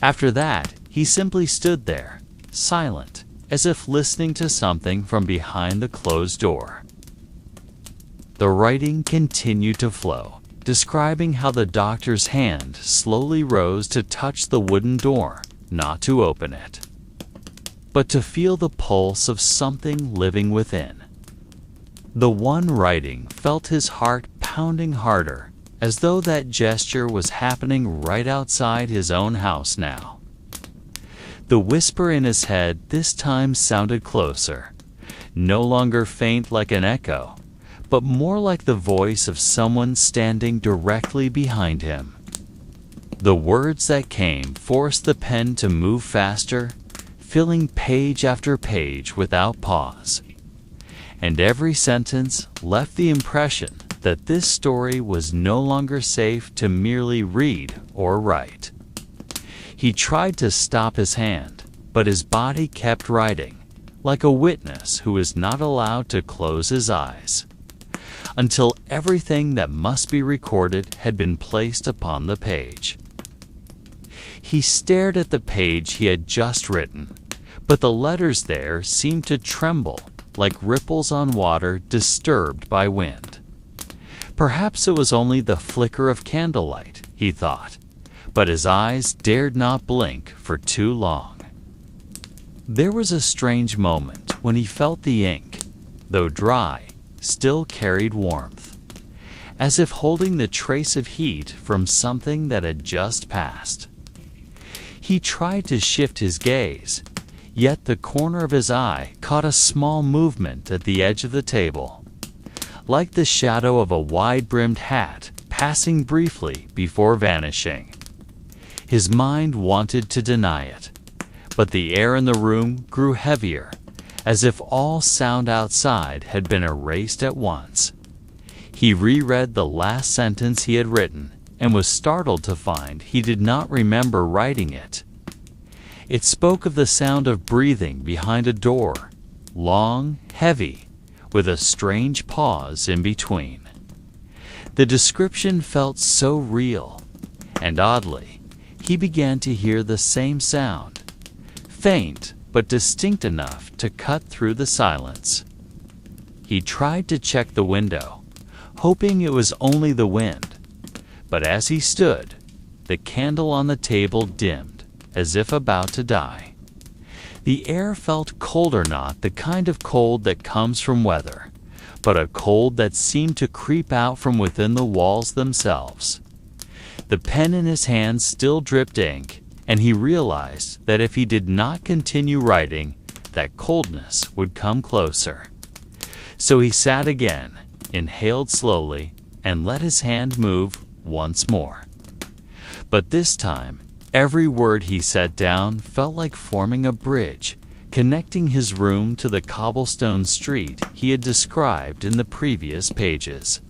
After that, he simply stood there, silent, as if listening to something from behind the closed door. The writing continued to flow, describing how the doctor's hand slowly rose to touch the wooden door, not to open it, but to feel the pulse of something living within. The one writing felt his heart pounding harder, as though that gesture was happening right outside his own house now. The whisper in his head this time sounded closer, no longer faint like an echo, but more like the voice of someone standing directly behind him. The words that came forced the pen to move faster, filling page after page without pause. And every sentence left the impression that this story was no longer safe to merely read or write. He tried to stop his hand, but his body kept writing, like a witness who is not allowed to close his eyes, until everything that must be recorded had been placed upon the page. He stared at the page he had just written, but the letters there seemed to tremble like ripples on water disturbed by wind. Perhaps it was only the flicker of candlelight, he thought, but his eyes dared not blink for too long. There was a strange moment when he felt the ink, though dry, still carried warmth, as if holding the trace of heat from something that had just passed. He tried to shift his gaze, yet the corner of his eye caught a small movement at the edge of the table, like the shadow of a wide-brimmed hat passing briefly before vanishing. His mind wanted to deny it, but the air in the room grew heavier, as if all sound outside had been erased at once. He reread the last sentence he had written and was startled to find he did not remember writing it. It spoke of the sound of breathing behind a door, long, heavy, with a strange pause in between. The description felt so real, and oddly, he began to hear the same sound, faint but distinct enough to cut through the silence. He tried to check the window, hoping it was only the wind, but as he stood, the candle on the table dimmed, as if about to die. The air felt colder, not the kind of cold that comes from weather, but a cold that seemed to creep out from within the walls themselves. The pen in his hand still dripped ink, and he realized that if he did not continue writing, that coldness would come closer. So he sat again, inhaled slowly, and let his hand move once more. But this time, every word he set down felt like forming a bridge, connecting his room to the cobblestone street he had described in the previous pages.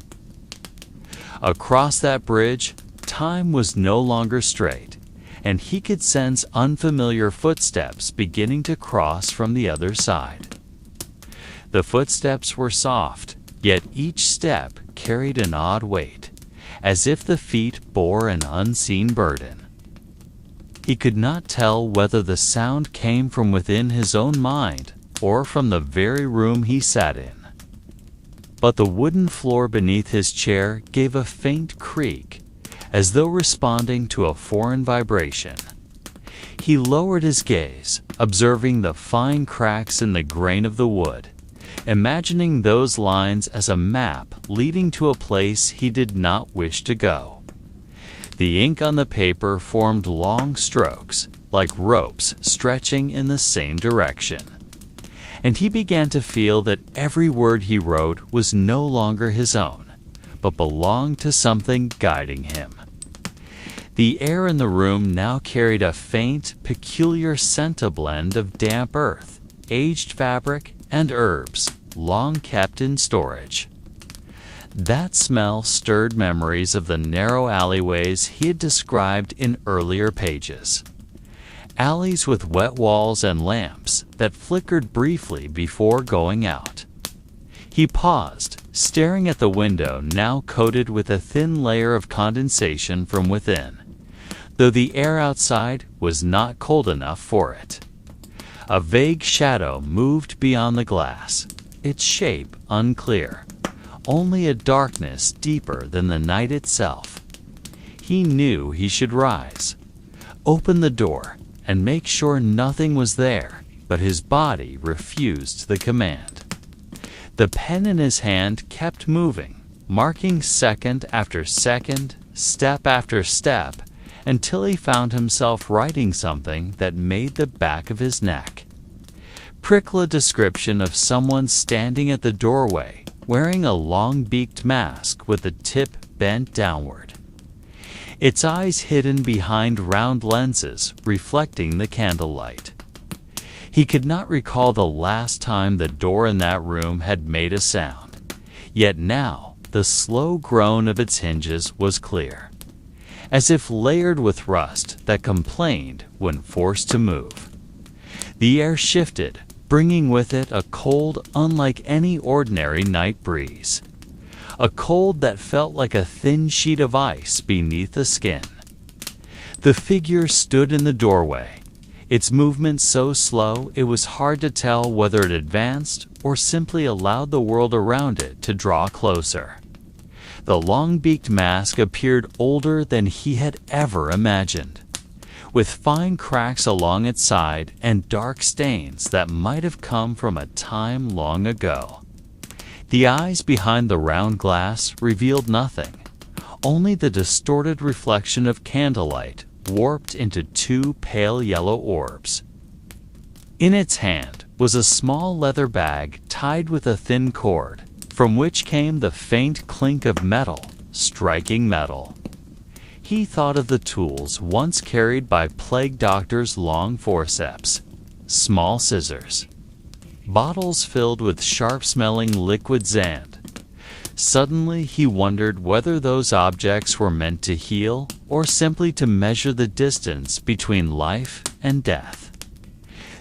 Across that bridge, time was no longer straight, and he could sense unfamiliar footsteps beginning to cross from the other side. The footsteps were soft, yet each step carried an odd weight, as if the feet bore an unseen burden. He could not tell whether the sound came from within his own mind or from the very room he sat in. But the wooden floor beneath his chair gave a faint creak, as though responding to a foreign vibration. He lowered his gaze, observing the fine cracks in the grain of the wood, imagining those lines as a map leading to a place he did not wish to go. The ink on the paper formed long strokes, like ropes stretching in the same direction. And he began to feel that every word he wrote was no longer his own, but belonged to something guiding him. The air in the room now carried a faint, peculiar scent, a blend of damp earth, aged fabric, and herbs, long kept in storage. That smell stirred memories of the narrow alleyways he had described in earlier pages. Alleys with wet walls and lamps that flickered briefly before going out. He paused, staring at the window now coated with a thin layer of condensation from within, though the air outside was not cold enough for it. A vague shadow moved beyond the glass, its shape unclear. Only a darkness deeper than the night itself. He knew he should rise, open the door, and make sure nothing was there, but his body refused the command. The pen in his hand kept moving, marking second after second, step after step, until he found himself writing something that made the back of his neck prickle, a description of someone standing at the doorway, wearing a long-beaked mask with the tip bent downward, its eyes hidden behind round lenses reflecting the candlelight. He could not recall the last time the door in that room had made a sound, yet now the slow groan of its hinges was clear, as if layered with rust that complained when forced to move. The air shifted, bringing with it a cold unlike any ordinary night breeze, a cold that felt like a thin sheet of ice beneath the skin. The figure stood in the doorway, its movement so slow it was hard to tell whether it advanced or simply allowed the world around it to draw closer. The long-beaked mask appeared older than he had ever imagined, with fine cracks along its side and dark stains that might have come from a time long ago. The eyes behind the round glass revealed nothing, only the distorted reflection of candlelight warped into two pale yellow orbs. In its hand was a small leather bag tied with a thin cord, from which came the faint clink of metal striking metal. He thought of the tools once carried by plague doctors' long forceps, small scissors, bottles filled with sharp-smelling liquid xant. Suddenly, he wondered whether those objects were meant to heal or simply to measure the distance between life and death.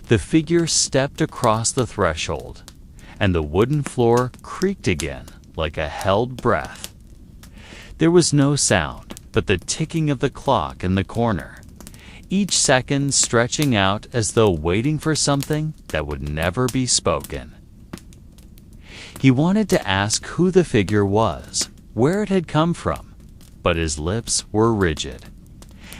The figure stepped across the threshold, and the wooden floor creaked again like a held breath. There was no sound but the ticking of the clock in the corner, each second stretching out as though waiting for something that would never be spoken. He wanted to ask who the figure was, where it had come from, but his lips were rigid,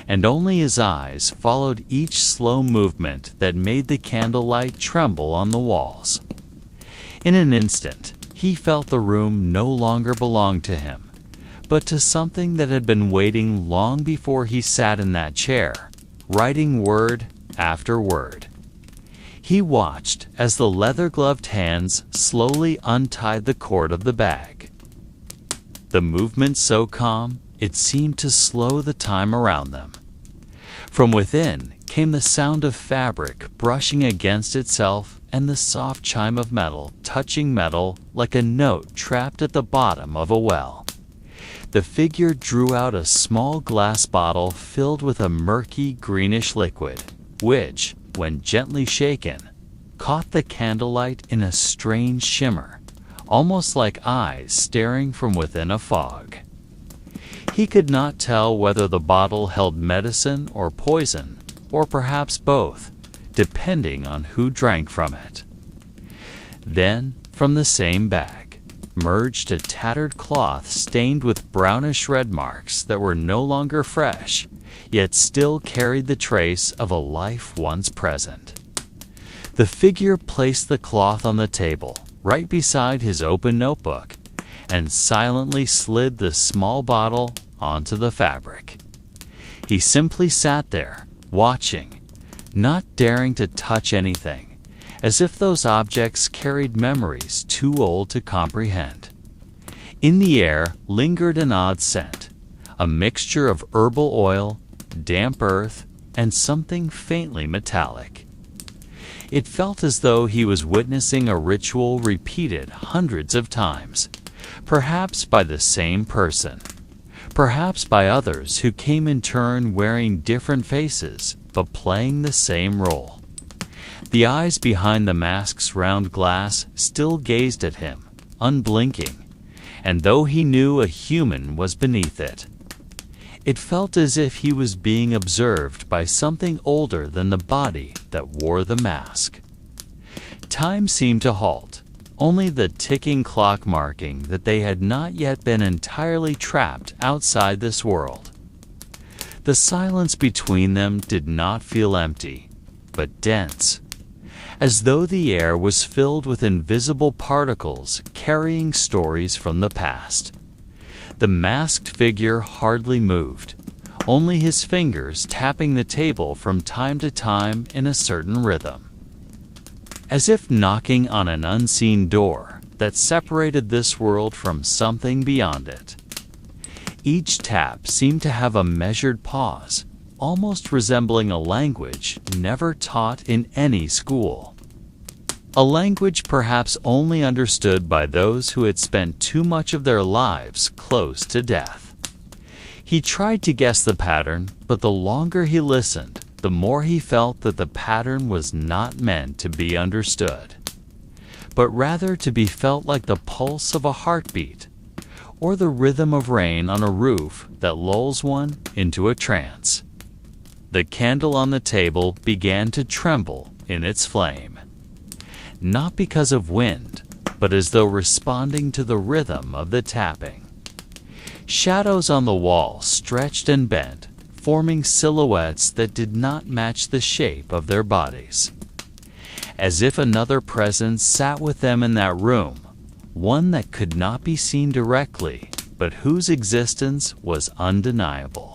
and only his eyes followed each slow movement that made the candlelight tremble on the walls. In an instant, he felt the room no longer belonged to him, but to something that had been waiting long before he sat in that chair, writing word after word. He watched as the leather-gloved hands slowly untied the cord of the bag. The movement so calm, it seemed to slow the time around them. From within came the sound of fabric brushing against itself and the soft chime of metal touching metal like a note trapped at the bottom of a well. The figure drew out a small glass bottle filled with a murky greenish liquid, which, when gently shaken, caught the candlelight in a strange shimmer, almost like eyes staring from within a fog. He could not tell whether the bottle held medicine or poison, or perhaps both, depending on who drank from it. Then, from the same bag, merged a tattered cloth stained with brownish red marks that were no longer fresh, yet still carried the trace of a life once present. The figure placed the cloth on the table, right beside his open notebook, and silently slid the small bottle onto the fabric. He simply sat there, watching, not daring to touch anything, as if those objects carried memories too old to comprehend. In the air lingered an odd scent, a mixture of herbal oil, damp earth, and something faintly metallic. It felt as though he was witnessing a ritual repeated hundreds of times, perhaps by the same person, perhaps by others who came in turn wearing different faces but playing the same role. The eyes behind the mask's round glass still gazed at him, unblinking, and though he knew a human was beneath it, it felt as if he was being observed by something older than the body that wore the mask. Time seemed to halt, only the ticking clock marking that they had not yet been entirely trapped outside this world. The silence between them did not feel empty, but dense, as though the air was filled with invisible particles carrying stories from the past. The masked figure hardly moved, only his fingers tapping the table from time to time in a certain rhythm, as if knocking on an unseen door that separated this world from something beyond it. Each tap seemed to have a measured pause, almost resembling a language never taught in any school. A language perhaps only understood by those who had spent too much of their lives close to death. He tried to guess the pattern, but the longer he listened, the more he felt that the pattern was not meant to be understood, but rather to be felt like the pulse of a heartbeat, or the rhythm of rain on a roof that lulls one into a trance. The candle on the table began to tremble in its flame, not because of wind, but as though responding to the rhythm of the tapping. Shadows on the wall stretched and bent, forming silhouettes that did not match the shape of their bodies. As if another presence sat with them in that room, one that could not be seen directly, but whose existence was undeniable.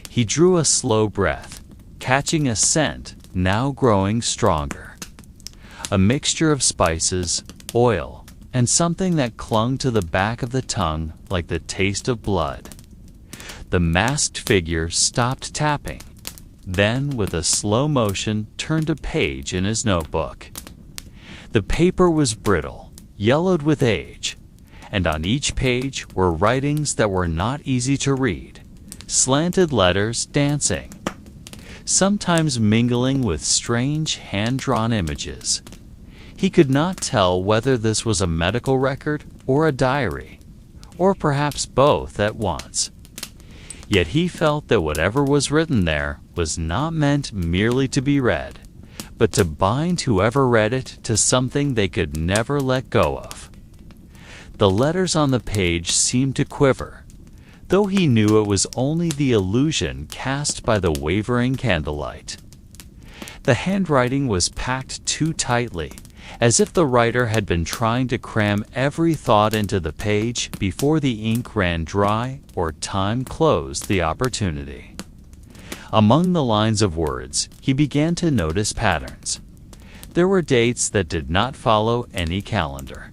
He drew a slow breath, catching a scent now growing stronger. A mixture of spices, oil, and something that clung to the back of the tongue like the taste of blood. The masked figure stopped tapping, then with a slow motion turned a page in his notebook. The paper was brittle, yellowed with age, and on each page were writings that were not easy to read, slanted letters dancing, sometimes mingling with strange hand-drawn images. He could not tell whether this was a medical record or a diary, or perhaps both at once. Yet he felt that whatever was written there was not meant merely to be read, but to bind whoever read it to something they could never let go of. The letters on the page seemed to quiver, though he knew it was only the illusion cast by the wavering candlelight. The handwriting was packed too tightly, as if the writer had been trying to cram every thought into the page before the ink ran dry or time closed the opportunity. Among the lines of words, he began to notice patterns. There were dates that did not follow any calendar.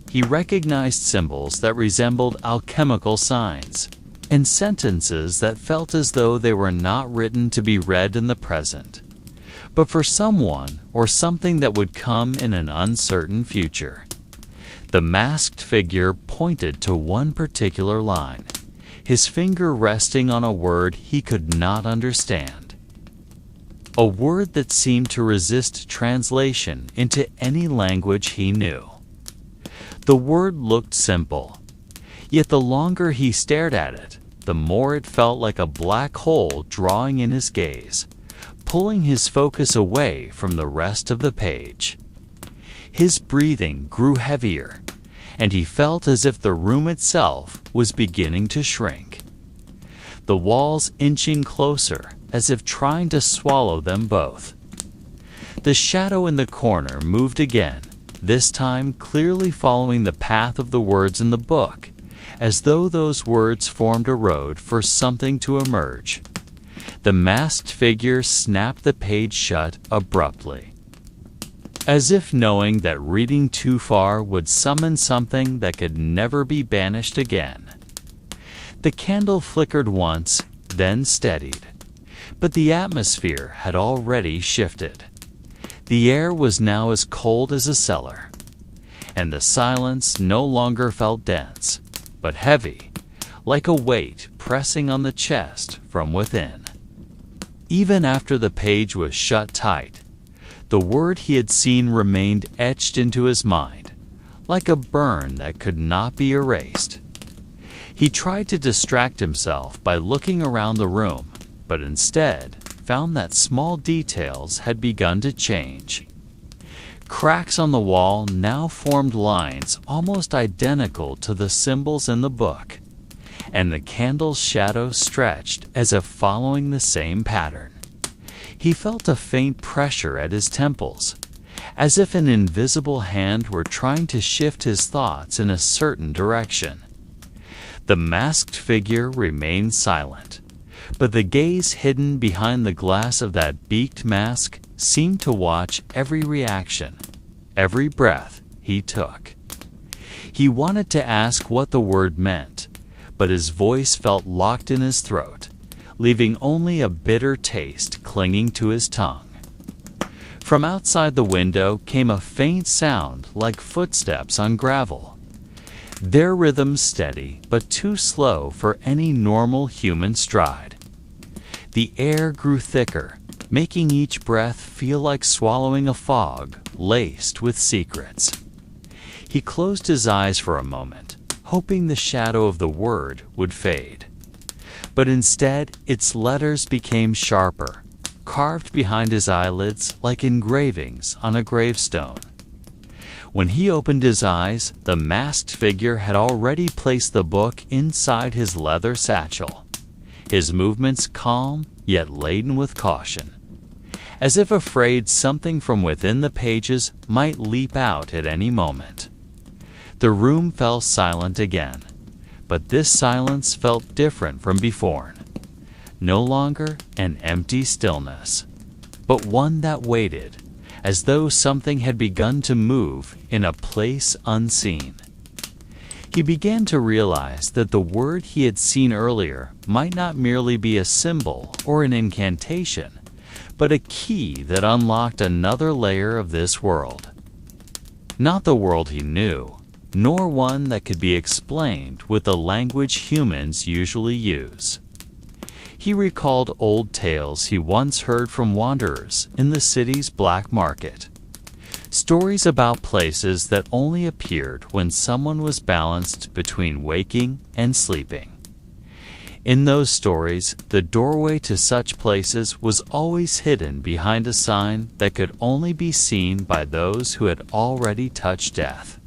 He recognized symbols that resembled alchemical signs, and sentences that felt as though they were not written to be read in the present, but for someone or something that would come in an uncertain future. The masked figure pointed to one particular line, his finger resting on a word he could not understand. A word that seemed to resist translation into any language he knew. The word looked simple, yet the longer he stared at it, the more it felt like a black hole drawing in his gaze, pulling his focus away from the rest of the page. His breathing grew heavier, and he felt as if the room itself was beginning to shrink, the walls inching closer as if trying to swallow them both. The shadow in the corner moved again, this time clearly following the path of the words in the book, as though those words formed a road for something to emerge. The masked figure snapped the page shut abruptly, as if knowing that reading too far would summon something that could never be banished again. The candle flickered once, then steadied, but the atmosphere had already shifted. The air was now as cold as a cellar, and the silence no longer felt dense, but heavy, like a weight pressing on the chest from within. Even after the page was shut tight, the word he had seen remained etched into his mind, like a burn that could not be erased. He tried to distract himself by looking around the room, but instead found that small details had begun to change. Cracks on the wall now formed lines almost identical to the symbols in the book, and the candle's shadow stretched as if following the same pattern. He felt a faint pressure at his temples, as if an invisible hand were trying to shift his thoughts in a certain direction. The masked figure remained silent, but the gaze hidden behind the glass of that beaked mask seemed to watch every reaction, every breath he took. He wanted to ask what the word meant, but his voice felt locked in his throat, leaving only a bitter taste clinging to his tongue. From outside the window came a faint sound like footsteps on gravel, their rhythm steady but too slow for any normal human stride. The air grew thicker, making each breath feel like swallowing a fog laced with secrets. He closed his eyes for a moment, hoping the shadow of the word would fade. But instead, its letters became sharper, carved behind his eyelids like engravings on a gravestone. When he opened his eyes, the masked figure had already placed the book inside his leather satchel, his movements calm yet laden with caution, as if afraid something from within the pages might leap out at any moment. The room fell silent again, but this silence felt different from before. No longer an empty stillness, but one that waited, as though something had begun to move in a place unseen. He began to realize that the word he had seen earlier might not merely be a symbol or an incantation, but a key that unlocked another layer of this world. Not the world he knew, nor one that could be explained with the language humans usually use. He recalled old tales he once heard from wanderers in the city's black market. Stories about places that only appeared when someone was balanced between waking and sleeping. In those stories, the doorway to such places was always hidden behind a sign that could only be seen by those who had already touched death,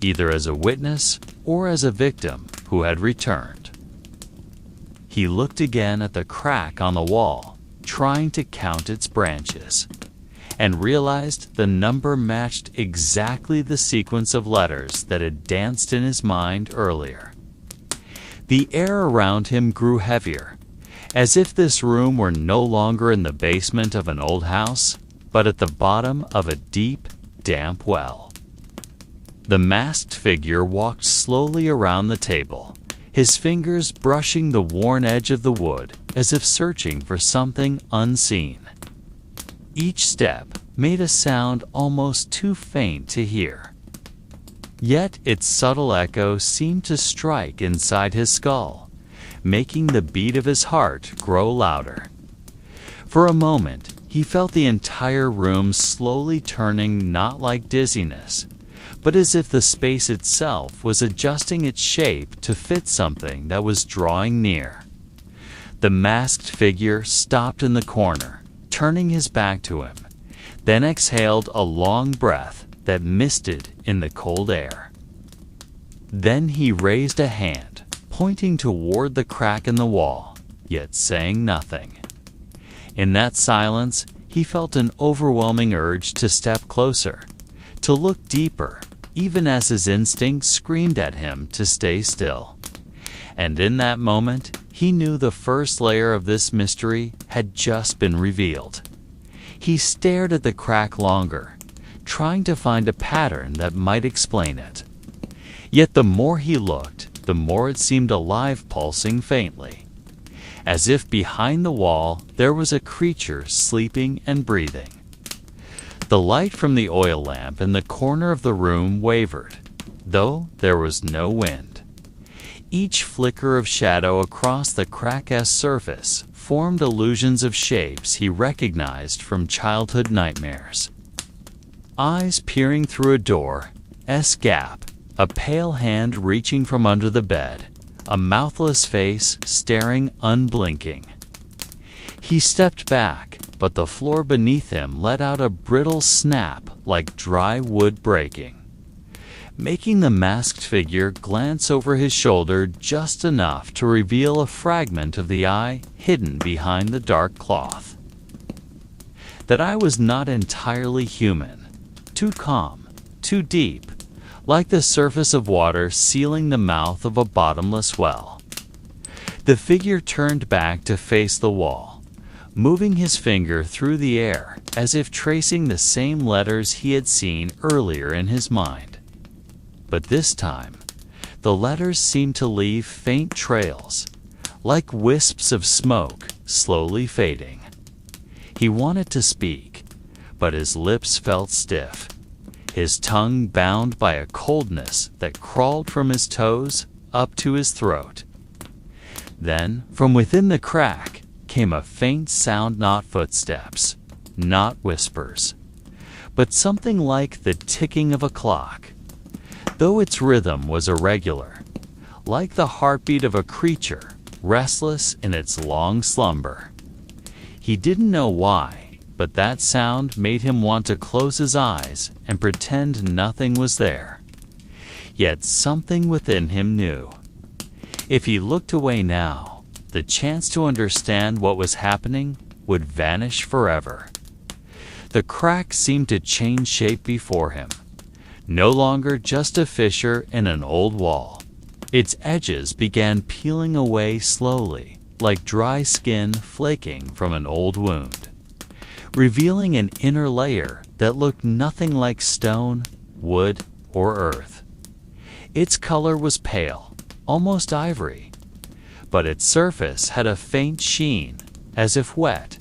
either as a witness or as a victim who had returned. He looked again at the crack on the wall, trying to count its branches, and realized the number matched exactly the sequence of letters that had danced in his mind earlier. The air around him grew heavier, as if this room were no longer in the basement of an old house, but at the bottom of a deep, damp well. The masked figure walked slowly around the table, his fingers brushing the worn edge of the wood as if searching for something unseen. Each step made a sound almost too faint to hear. Yet its subtle echo seemed to strike inside his skull, making the beat of his heart grow louder. For a moment, he felt the entire room slowly turning, not like dizziness, but as if the space itself was adjusting its shape to fit something that was drawing near. The masked figure stopped in the corner, turning his back to him, then exhaled a long breath that misted in the cold air. Then he raised a hand, pointing toward the crack in the wall, yet saying nothing. In that silence, he felt an overwhelming urge to step closer, to look deeper, even as his instinct screamed at him to stay still. And in that moment, he knew the first layer of this mystery had just been revealed. He stared at the crack longer, trying to find a pattern that might explain it. Yet the more he looked, the more it seemed alive, pulsing faintly, as if behind the wall there was a creature sleeping and breathing. The light from the oil lamp in the corner of the room wavered, though there was no wind. Each flicker of shadow across the crack's surface formed illusions of shapes he recognized from childhood nightmares. Eyes peering through a door's gap, a pale hand reaching from under the bed, a mouthless face staring unblinking. He stepped back, but the floor beneath him let out a brittle snap like dry wood breaking, making the masked figure glance over his shoulder just enough to reveal a fragment of the eye hidden behind the dark cloth. That eye was not entirely human, too calm, too deep, like the surface of water sealing the mouth of a bottomless well. The figure turned back to face the wall, moving his finger through the air as if tracing the same letters he had seen earlier in his mind. But this time, the letters seemed to leave faint trails, like wisps of smoke slowly fading. He wanted to speak, but his lips felt stiff, his tongue bound by a coldness that crawled from his toes up to his throat. Then, from within the crack, came a faint sound, not footsteps, not whispers, but something like the ticking of a clock, though its rhythm was irregular, like the heartbeat of a creature restless in its long slumber. He didn't know why, but that sound made him want to close his eyes and pretend nothing was there. Yet something within him knew. If he looked away now, the chance to understand what was happening would vanish forever. The crack seemed to change shape before him, no longer just a fissure in an old wall. Its edges began peeling away slowly, like dry skin flaking from an old wound, revealing an inner layer that looked nothing like stone, wood, or earth. Its color was pale, almost ivory, but its surface had a faint sheen, as if wet,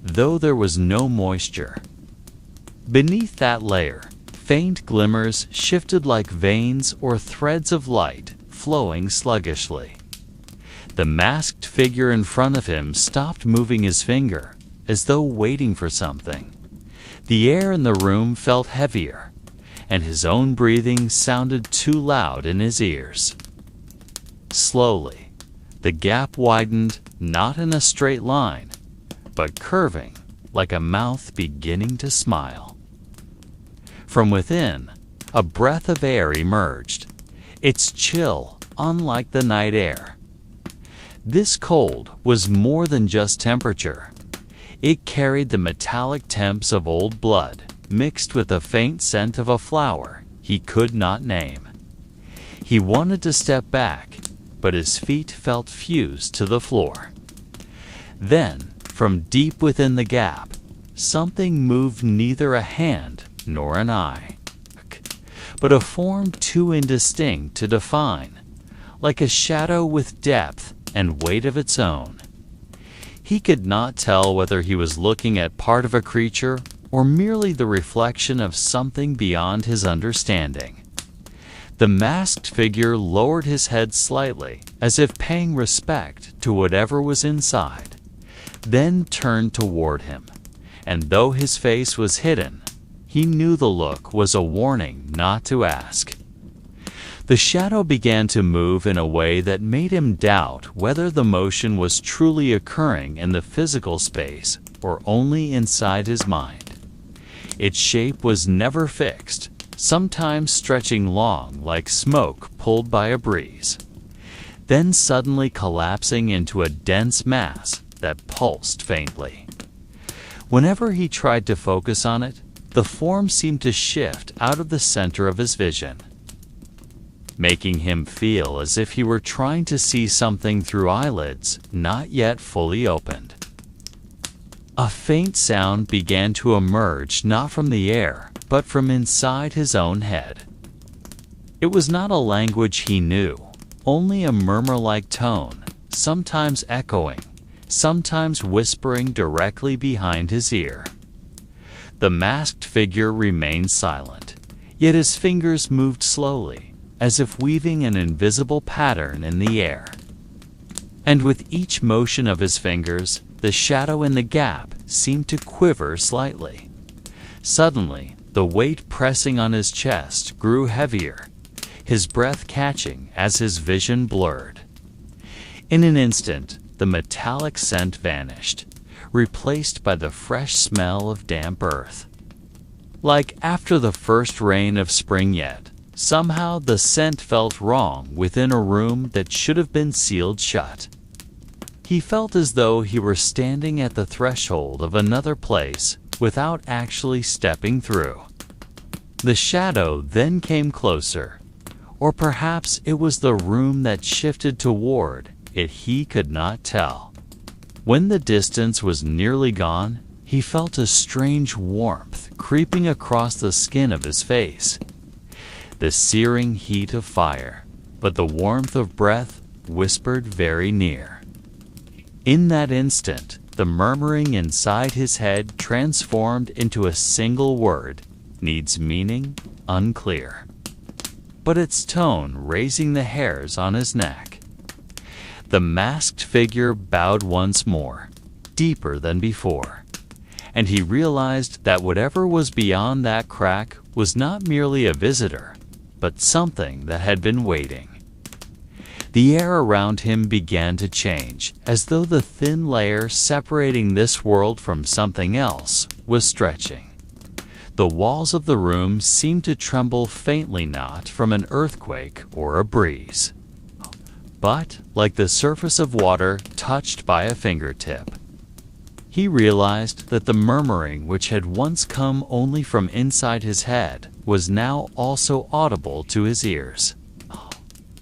though there was no moisture. Beneath that layer, faint glimmers shifted like veins or threads of light flowing sluggishly. The masked figure in front of him stopped moving his finger, as though waiting for something. The air in the room felt heavier, and his own breathing sounded too loud in his ears. Slowly, the gap widened, not in a straight line, but curving like a mouth beginning to smile. From within, a breath of air emerged, its chill unlike the night air. This cold was more than just temperature. It carried the metallic temps of old blood, mixed with the faint scent of a flower he could not name. He wanted to step back, but his feet felt fused to the floor. Then, from deep within the gap, something moved, neither a hand nor an eye, but a form too indistinct to define, like a shadow with depth and weight of its own. He could not tell whether he was looking at part of a creature or merely the reflection of something beyond his understanding. The masked figure lowered his head slightly, as if paying respect to whatever was inside, then turned toward him, and though his face was hidden, he knew the look was a warning not to ask. The shadow began to move in a way that made him doubt whether the motion was truly occurring in the physical space or only inside his mind. Its shape was never fixed, sometimes stretching long like smoke pulled by a breeze, then suddenly collapsing into a dense mass that pulsed faintly. Whenever he tried to focus on it, the form seemed to shift out of the center of his vision, making him feel as if he were trying to see something through eyelids not yet fully opened. A faint sound began to emerge, not from the air, but from inside his own head. It was not a language he knew, only a murmur-like tone, sometimes echoing, sometimes whispering directly behind his ear. The masked figure remained silent, yet his fingers moved slowly, as if weaving an invisible pattern in the air. And with each motion of his fingers, the shadow in the gap seemed to quiver slightly. Suddenly, the weight pressing on his chest grew heavier, his breath catching as his vision blurred. In an instant, the metallic scent vanished, replaced by the fresh smell of damp earth. Like after the first rain of spring yet, somehow the scent felt wrong within a room that should have been sealed shut. He felt as though he were standing at the threshold of another place without actually stepping through. The shadow then came closer, or perhaps it was the room that shifted toward it, he could not tell. When the distance was nearly gone, he felt a strange warmth creeping across the skin of his face. The searing heat of fire, but the warmth of breath whispered very near. In that instant, the murmuring inside his head transformed into a single word, needs meaning, unclear, but its tone raising the hairs on his neck. The masked figure bowed once more, deeper than before, and he realized that whatever was beyond that crack was not merely a visitor, but something that had been waiting. The air around him began to change, as though the thin layer separating this world from something else was stretching. The walls of the room seemed to tremble faintly, not from an earthquake or a breeze, but like the surface of water touched by a fingertip. He realized that the murmuring which had once come only from inside his head was now also audible to his ears,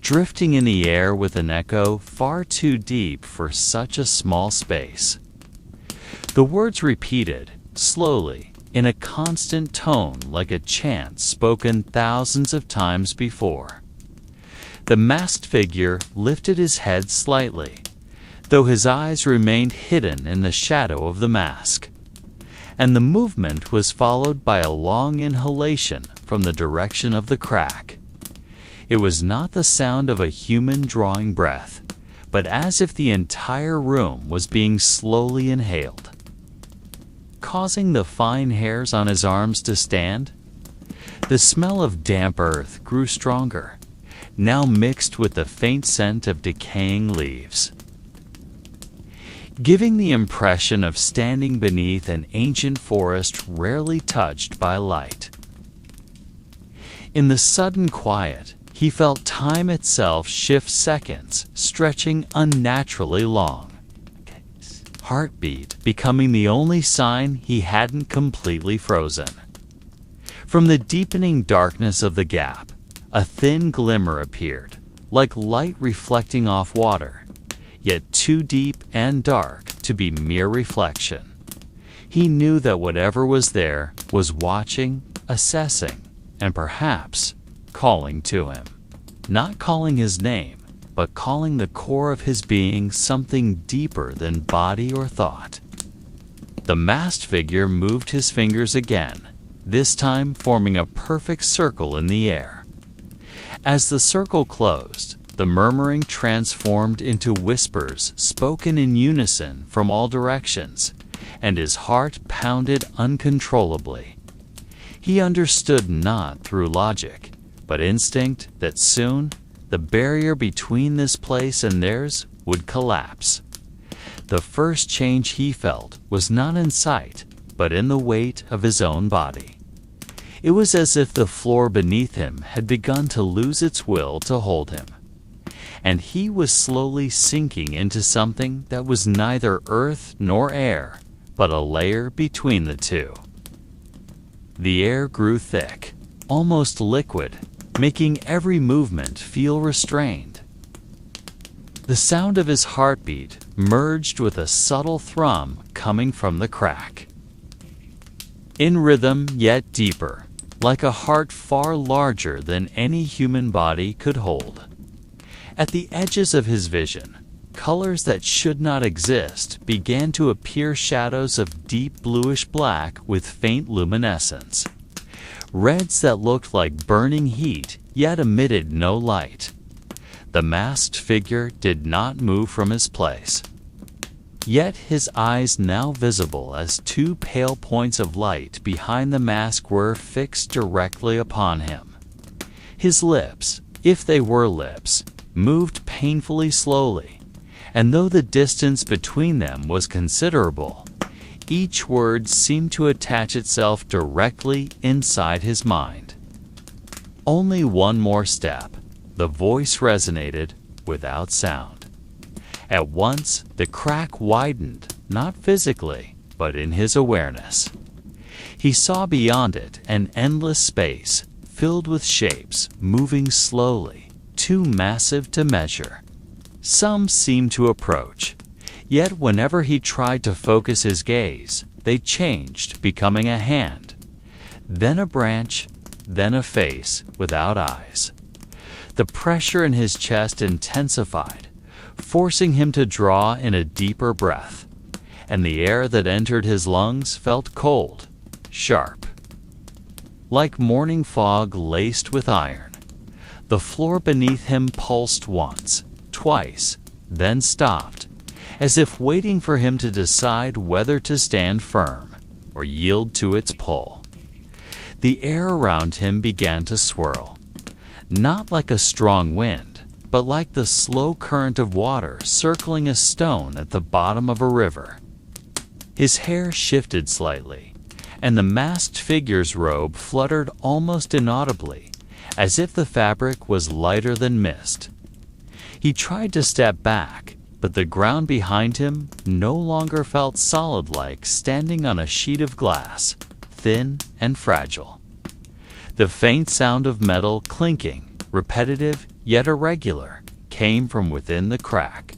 drifting in the air with an echo far too deep for such a small space. The words repeated, slowly, in a constant tone like a chant spoken thousands of times before. The masked figure lifted his head slightly, though his eyes remained hidden in the shadow of the mask. And the movement was followed by a long inhalation from the direction of the crack. It was not the sound of a human drawing breath, but as if the entire room was being slowly inhaled, causing the fine hairs on his arms to stand. The smell of damp earth grew stronger, now mixed with the faint scent of decaying leaves, giving the impression of standing beneath an ancient forest rarely touched by light. In the sudden quiet, he felt time itself shift seconds, stretching unnaturally long. Heartbeat becoming the only sign he hadn't completely frozen. From the deepening darkness of the gap, a thin glimmer appeared, like light reflecting off water, yet too deep and dark to be mere reflection. He knew that whatever was there was watching, assessing, and perhaps calling to him. Not calling his name, but calling the core of his being something deeper than body or thought. The masked figure moved his fingers again, this time forming a perfect circle in the air. As the circle closed, the murmuring transformed into whispers spoken in unison from all directions, and his heart pounded uncontrollably. He understood not through logic, but instinct, that soon the barrier between this place and theirs would collapse. The first change he felt was not in sight, but in the weight of his own body. It was as if the floor beneath him had begun to lose its will to hold him, and he was slowly sinking into something that was neither earth nor air, but a layer between the two. The air grew thick, almost liquid, making every movement feel restrained. The sound of his heartbeat merged with a subtle thrum coming from the crack. In rhythm yet deeper, like a heart far larger than any human body could hold. At the edges of his vision, colors that should not exist began to appear, shadows of deep bluish black with faint luminescence. Reds that looked like burning heat yet emitted no light. The masked figure did not move from his place, yet his eyes, now visible as two pale points of light behind the mask, were fixed directly upon him. His lips, if they were lips, moved painfully slowly, and though the distance between them was considerable, each word seemed to attach itself directly inside his mind. Only one more step. The voice resonated without sound. At once, the crack widened, not physically, but in his awareness. He saw beyond it an endless space, filled with shapes, moving slowly, too massive to measure. Some seemed to approach, yet whenever he tried to focus his gaze, they changed, becoming a hand, then a branch, then a face without eyes. The pressure in his chest intensified, forcing him to draw in a deeper breath, and the air that entered his lungs felt cold, sharp, like morning fog laced with iron. The floor beneath him pulsed once, twice, then stopped, as if waiting for him to decide whether to stand firm or yield to its pull. The air around him began to swirl, not like a strong wind, but like the slow current of water circling a stone at the bottom of a river. His hair shifted slightly, and the masked figure's robe fluttered almost inaudibly, as if the fabric was lighter than mist. He tried to step back, but the ground behind him no longer felt solid, like standing on a sheet of glass, thin and fragile. The faint sound of metal clinking, repetitive yet irregular, came from within the crack.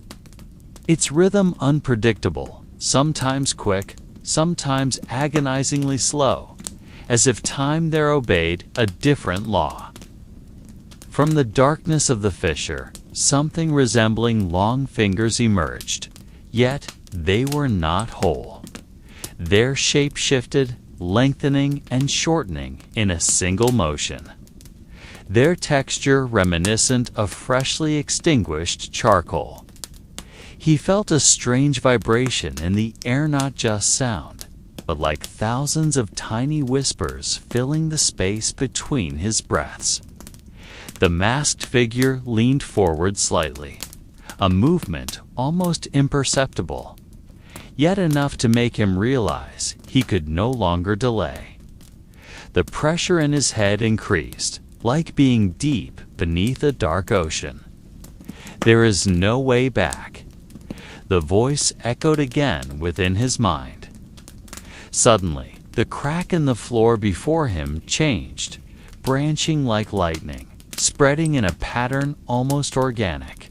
Its rhythm unpredictable, sometimes quick, sometimes agonizingly slow, as if time there obeyed a different law. From the darkness of the fissure, something resembling long fingers emerged, yet they were not whole. Their shape shifted, lengthening and shortening in a single motion. Their texture reminiscent of freshly extinguished charcoal. He felt a strange vibration in the air, not just sound, but like thousands of tiny whispers filling the space between his breaths. The masked figure leaned forward slightly, a movement almost imperceptible, yet enough to make him realize he could no longer delay. The pressure in his head increased, like being deep beneath a dark ocean. There is no way back. The voice echoed again within his mind. Suddenly, the crack in the floor before him changed, branching like lightning, spreading in a pattern almost organic.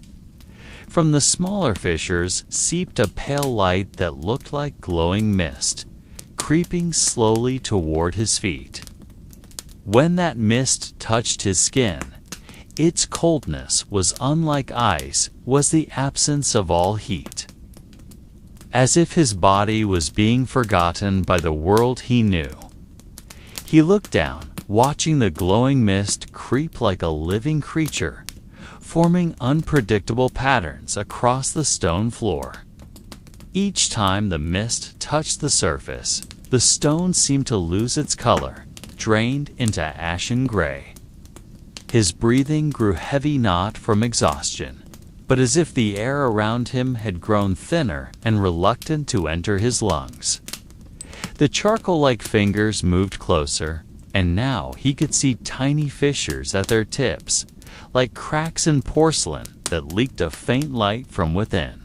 From the smaller fissures seeped a pale light that looked like glowing mist, creeping slowly toward his feet. When that mist touched his skin, its coldness was unlike ice, was the absence of all heat. As if his body was being forgotten by the world he knew. He looked down, watching the glowing mist creep like a living creature, forming unpredictable patterns across the stone floor. Each time the mist touched the surface, the stone seemed to lose its color, drained into ashen gray. His breathing grew heavy, not from exhaustion, but as if the air around him had grown thinner and reluctant to enter his lungs. The charcoal-like fingers moved closer, and now he could see tiny fissures at their tips, like cracks in porcelain that leaked a faint light from within.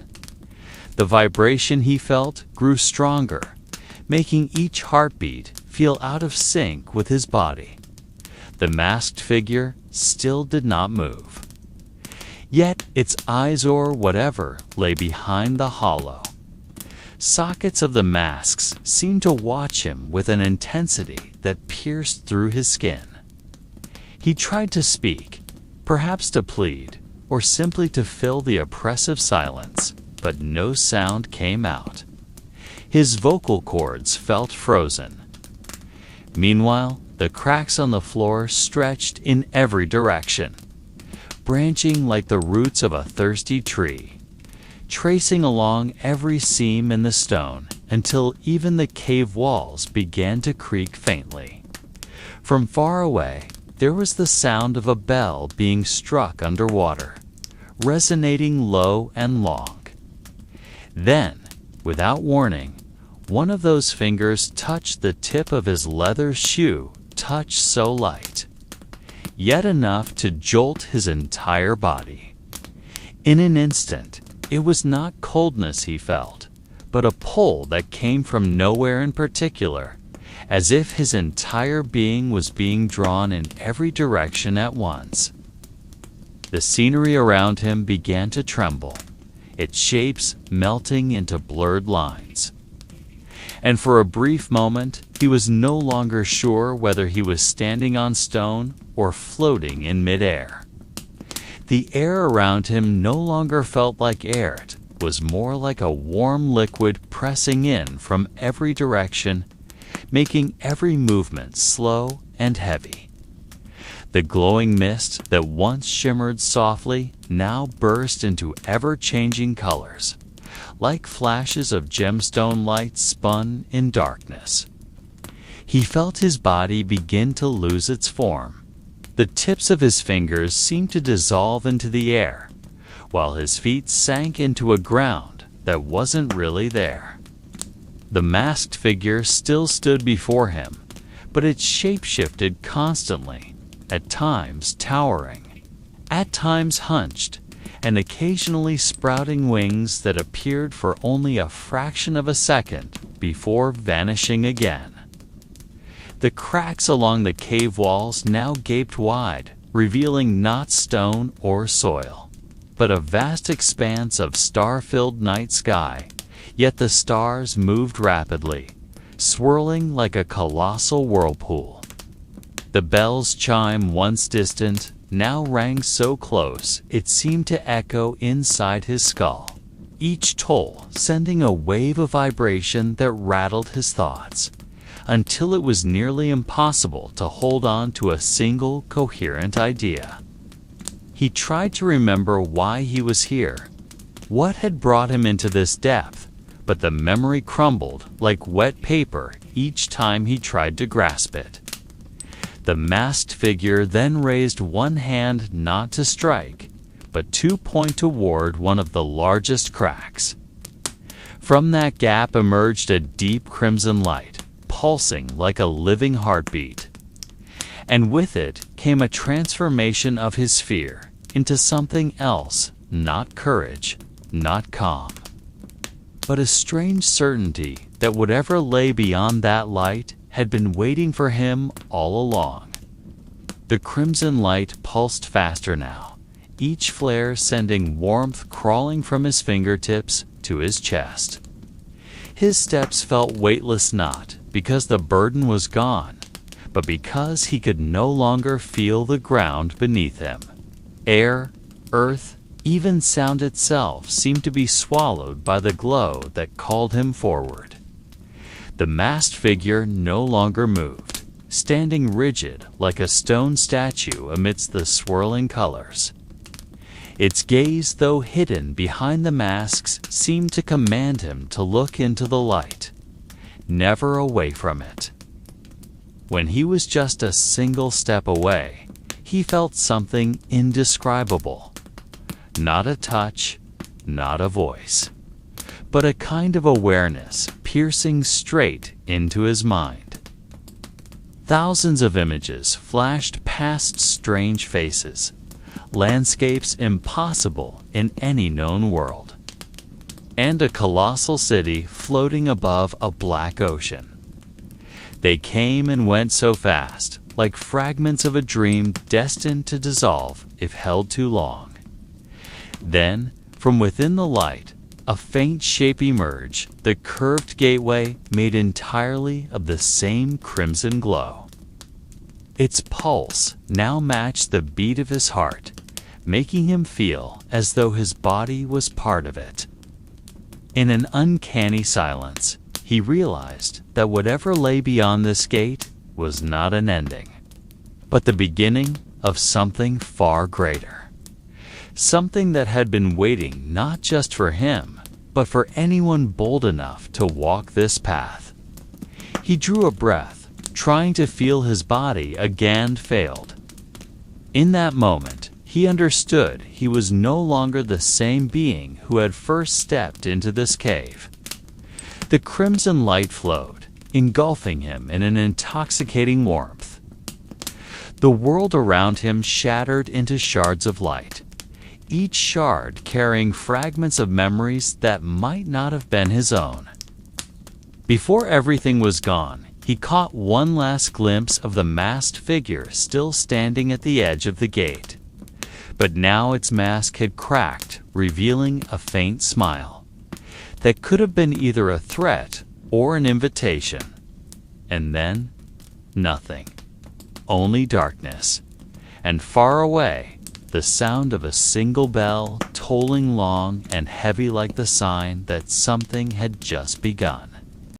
The vibration he felt grew stronger, making each heartbeat feel out of sync with his body. The masked figure still did not move. Yet its eyes, or whatever, lay behind the hollow. Sockets of the masks seemed to watch him with an intensity that pierced through his skin. He tried to speak, perhaps to plead, or simply to fill the oppressive silence, but no sound came out. His vocal cords felt frozen. Meanwhile, the cracks on the floor stretched in every direction, branching like the roots of a thirsty tree, tracing along every seam in the stone until even the cave walls began to creak faintly. From far away, there was the sound of a bell being struck underwater, resonating low and long. Then, without warning, one of those fingers touched the tip of his leather shoe, touch so light, yet enough to jolt his entire body. In an instant, it was not coldness he felt, but a pull that came from nowhere in particular, as if his entire being was being drawn in every direction at once. The scenery around him began to tremble, its shapes melting into blurred lines. And for a brief moment, he was no longer sure whether he was standing on stone or floating in midair. The air around him no longer felt like air, it was more like a warm liquid pressing in from every direction, making every movement slow and heavy. The glowing mist that once shimmered softly now burst into ever-changing colors, like flashes of gemstone light spun in darkness. He felt his body begin to lose its form. The tips of his fingers seemed to dissolve into the air, while his feet sank into a ground that wasn't really there. The masked figure still stood before him, but its shape shifted constantly, at times towering, at times hunched, and occasionally sprouting wings that appeared for only a fraction of a second before vanishing again. The cracks along the cave walls now gaped wide, revealing not stone or soil, but a vast expanse of star-filled night sky, yet the stars moved rapidly, swirling like a colossal whirlpool. The bell's chime, once distant, now rang so close it seemed to echo inside his skull, each toll sending a wave of vibration that rattled his thoughts, until it was nearly impossible to hold on to a single coherent idea. He tried to remember why he was here, what had brought him into this depth, but the memory crumbled like wet paper each time he tried to grasp it. The masked figure then raised one hand not to strike, but to point toward one of the largest cracks. From that gap emerged a deep crimson light, pulsing like a living heartbeat. And with it came a transformation of his fear into something else, not courage, not calm, but a strange certainty that whatever lay beyond that light had been waiting for him all along. The crimson light pulsed faster now, each flare sending warmth crawling from his fingertips to his chest. His steps felt weightless not because the burden was gone, but because he could no longer feel the ground beneath him. Air, earth, even sound itself seemed to be swallowed by the glow that called him forward. The masked figure no longer moved, standing rigid like a stone statue amidst the swirling colors. Its gaze, though hidden behind the masks, seemed to command him to look into the light, never away from it. When he was just a single step away, he felt something indescribable. Not a touch, not a voice, but a kind of awareness piercing straight into his mind. Thousands of images flashed past strange faces, landscapes impossible in any known world, and a colossal city floating above a black ocean. They came and went so fast, like fragments of a dream destined to dissolve if held too long. Then, from within the light, a faint shape emerged, the curved gateway made entirely of the same crimson glow. Its pulse now matched the beat of his heart, making him feel as though his body was part of it. In an uncanny silence, he realized that whatever lay beyond this gate was not an ending, but the beginning of something far greater. Something that had been waiting not just for him, but for anyone bold enough to walk this path. He drew a breath, trying to feel his body again failed. In that moment, he understood he was no longer the same being who had first stepped into this cave. The crimson light flowed, engulfing him in an intoxicating warmth. The world around him shattered into shards of light, each shard carrying fragments of memories that might not have been his own. Before everything was gone, he caught one last glimpse of the masked figure still standing at the edge of the gate. But now its mask had cracked, revealing a faint smile that could have been either a threat or an invitation. And then, nothing. Only darkness. And far away, the sound of a single bell tolling long and heavy like the sign that something had just begun.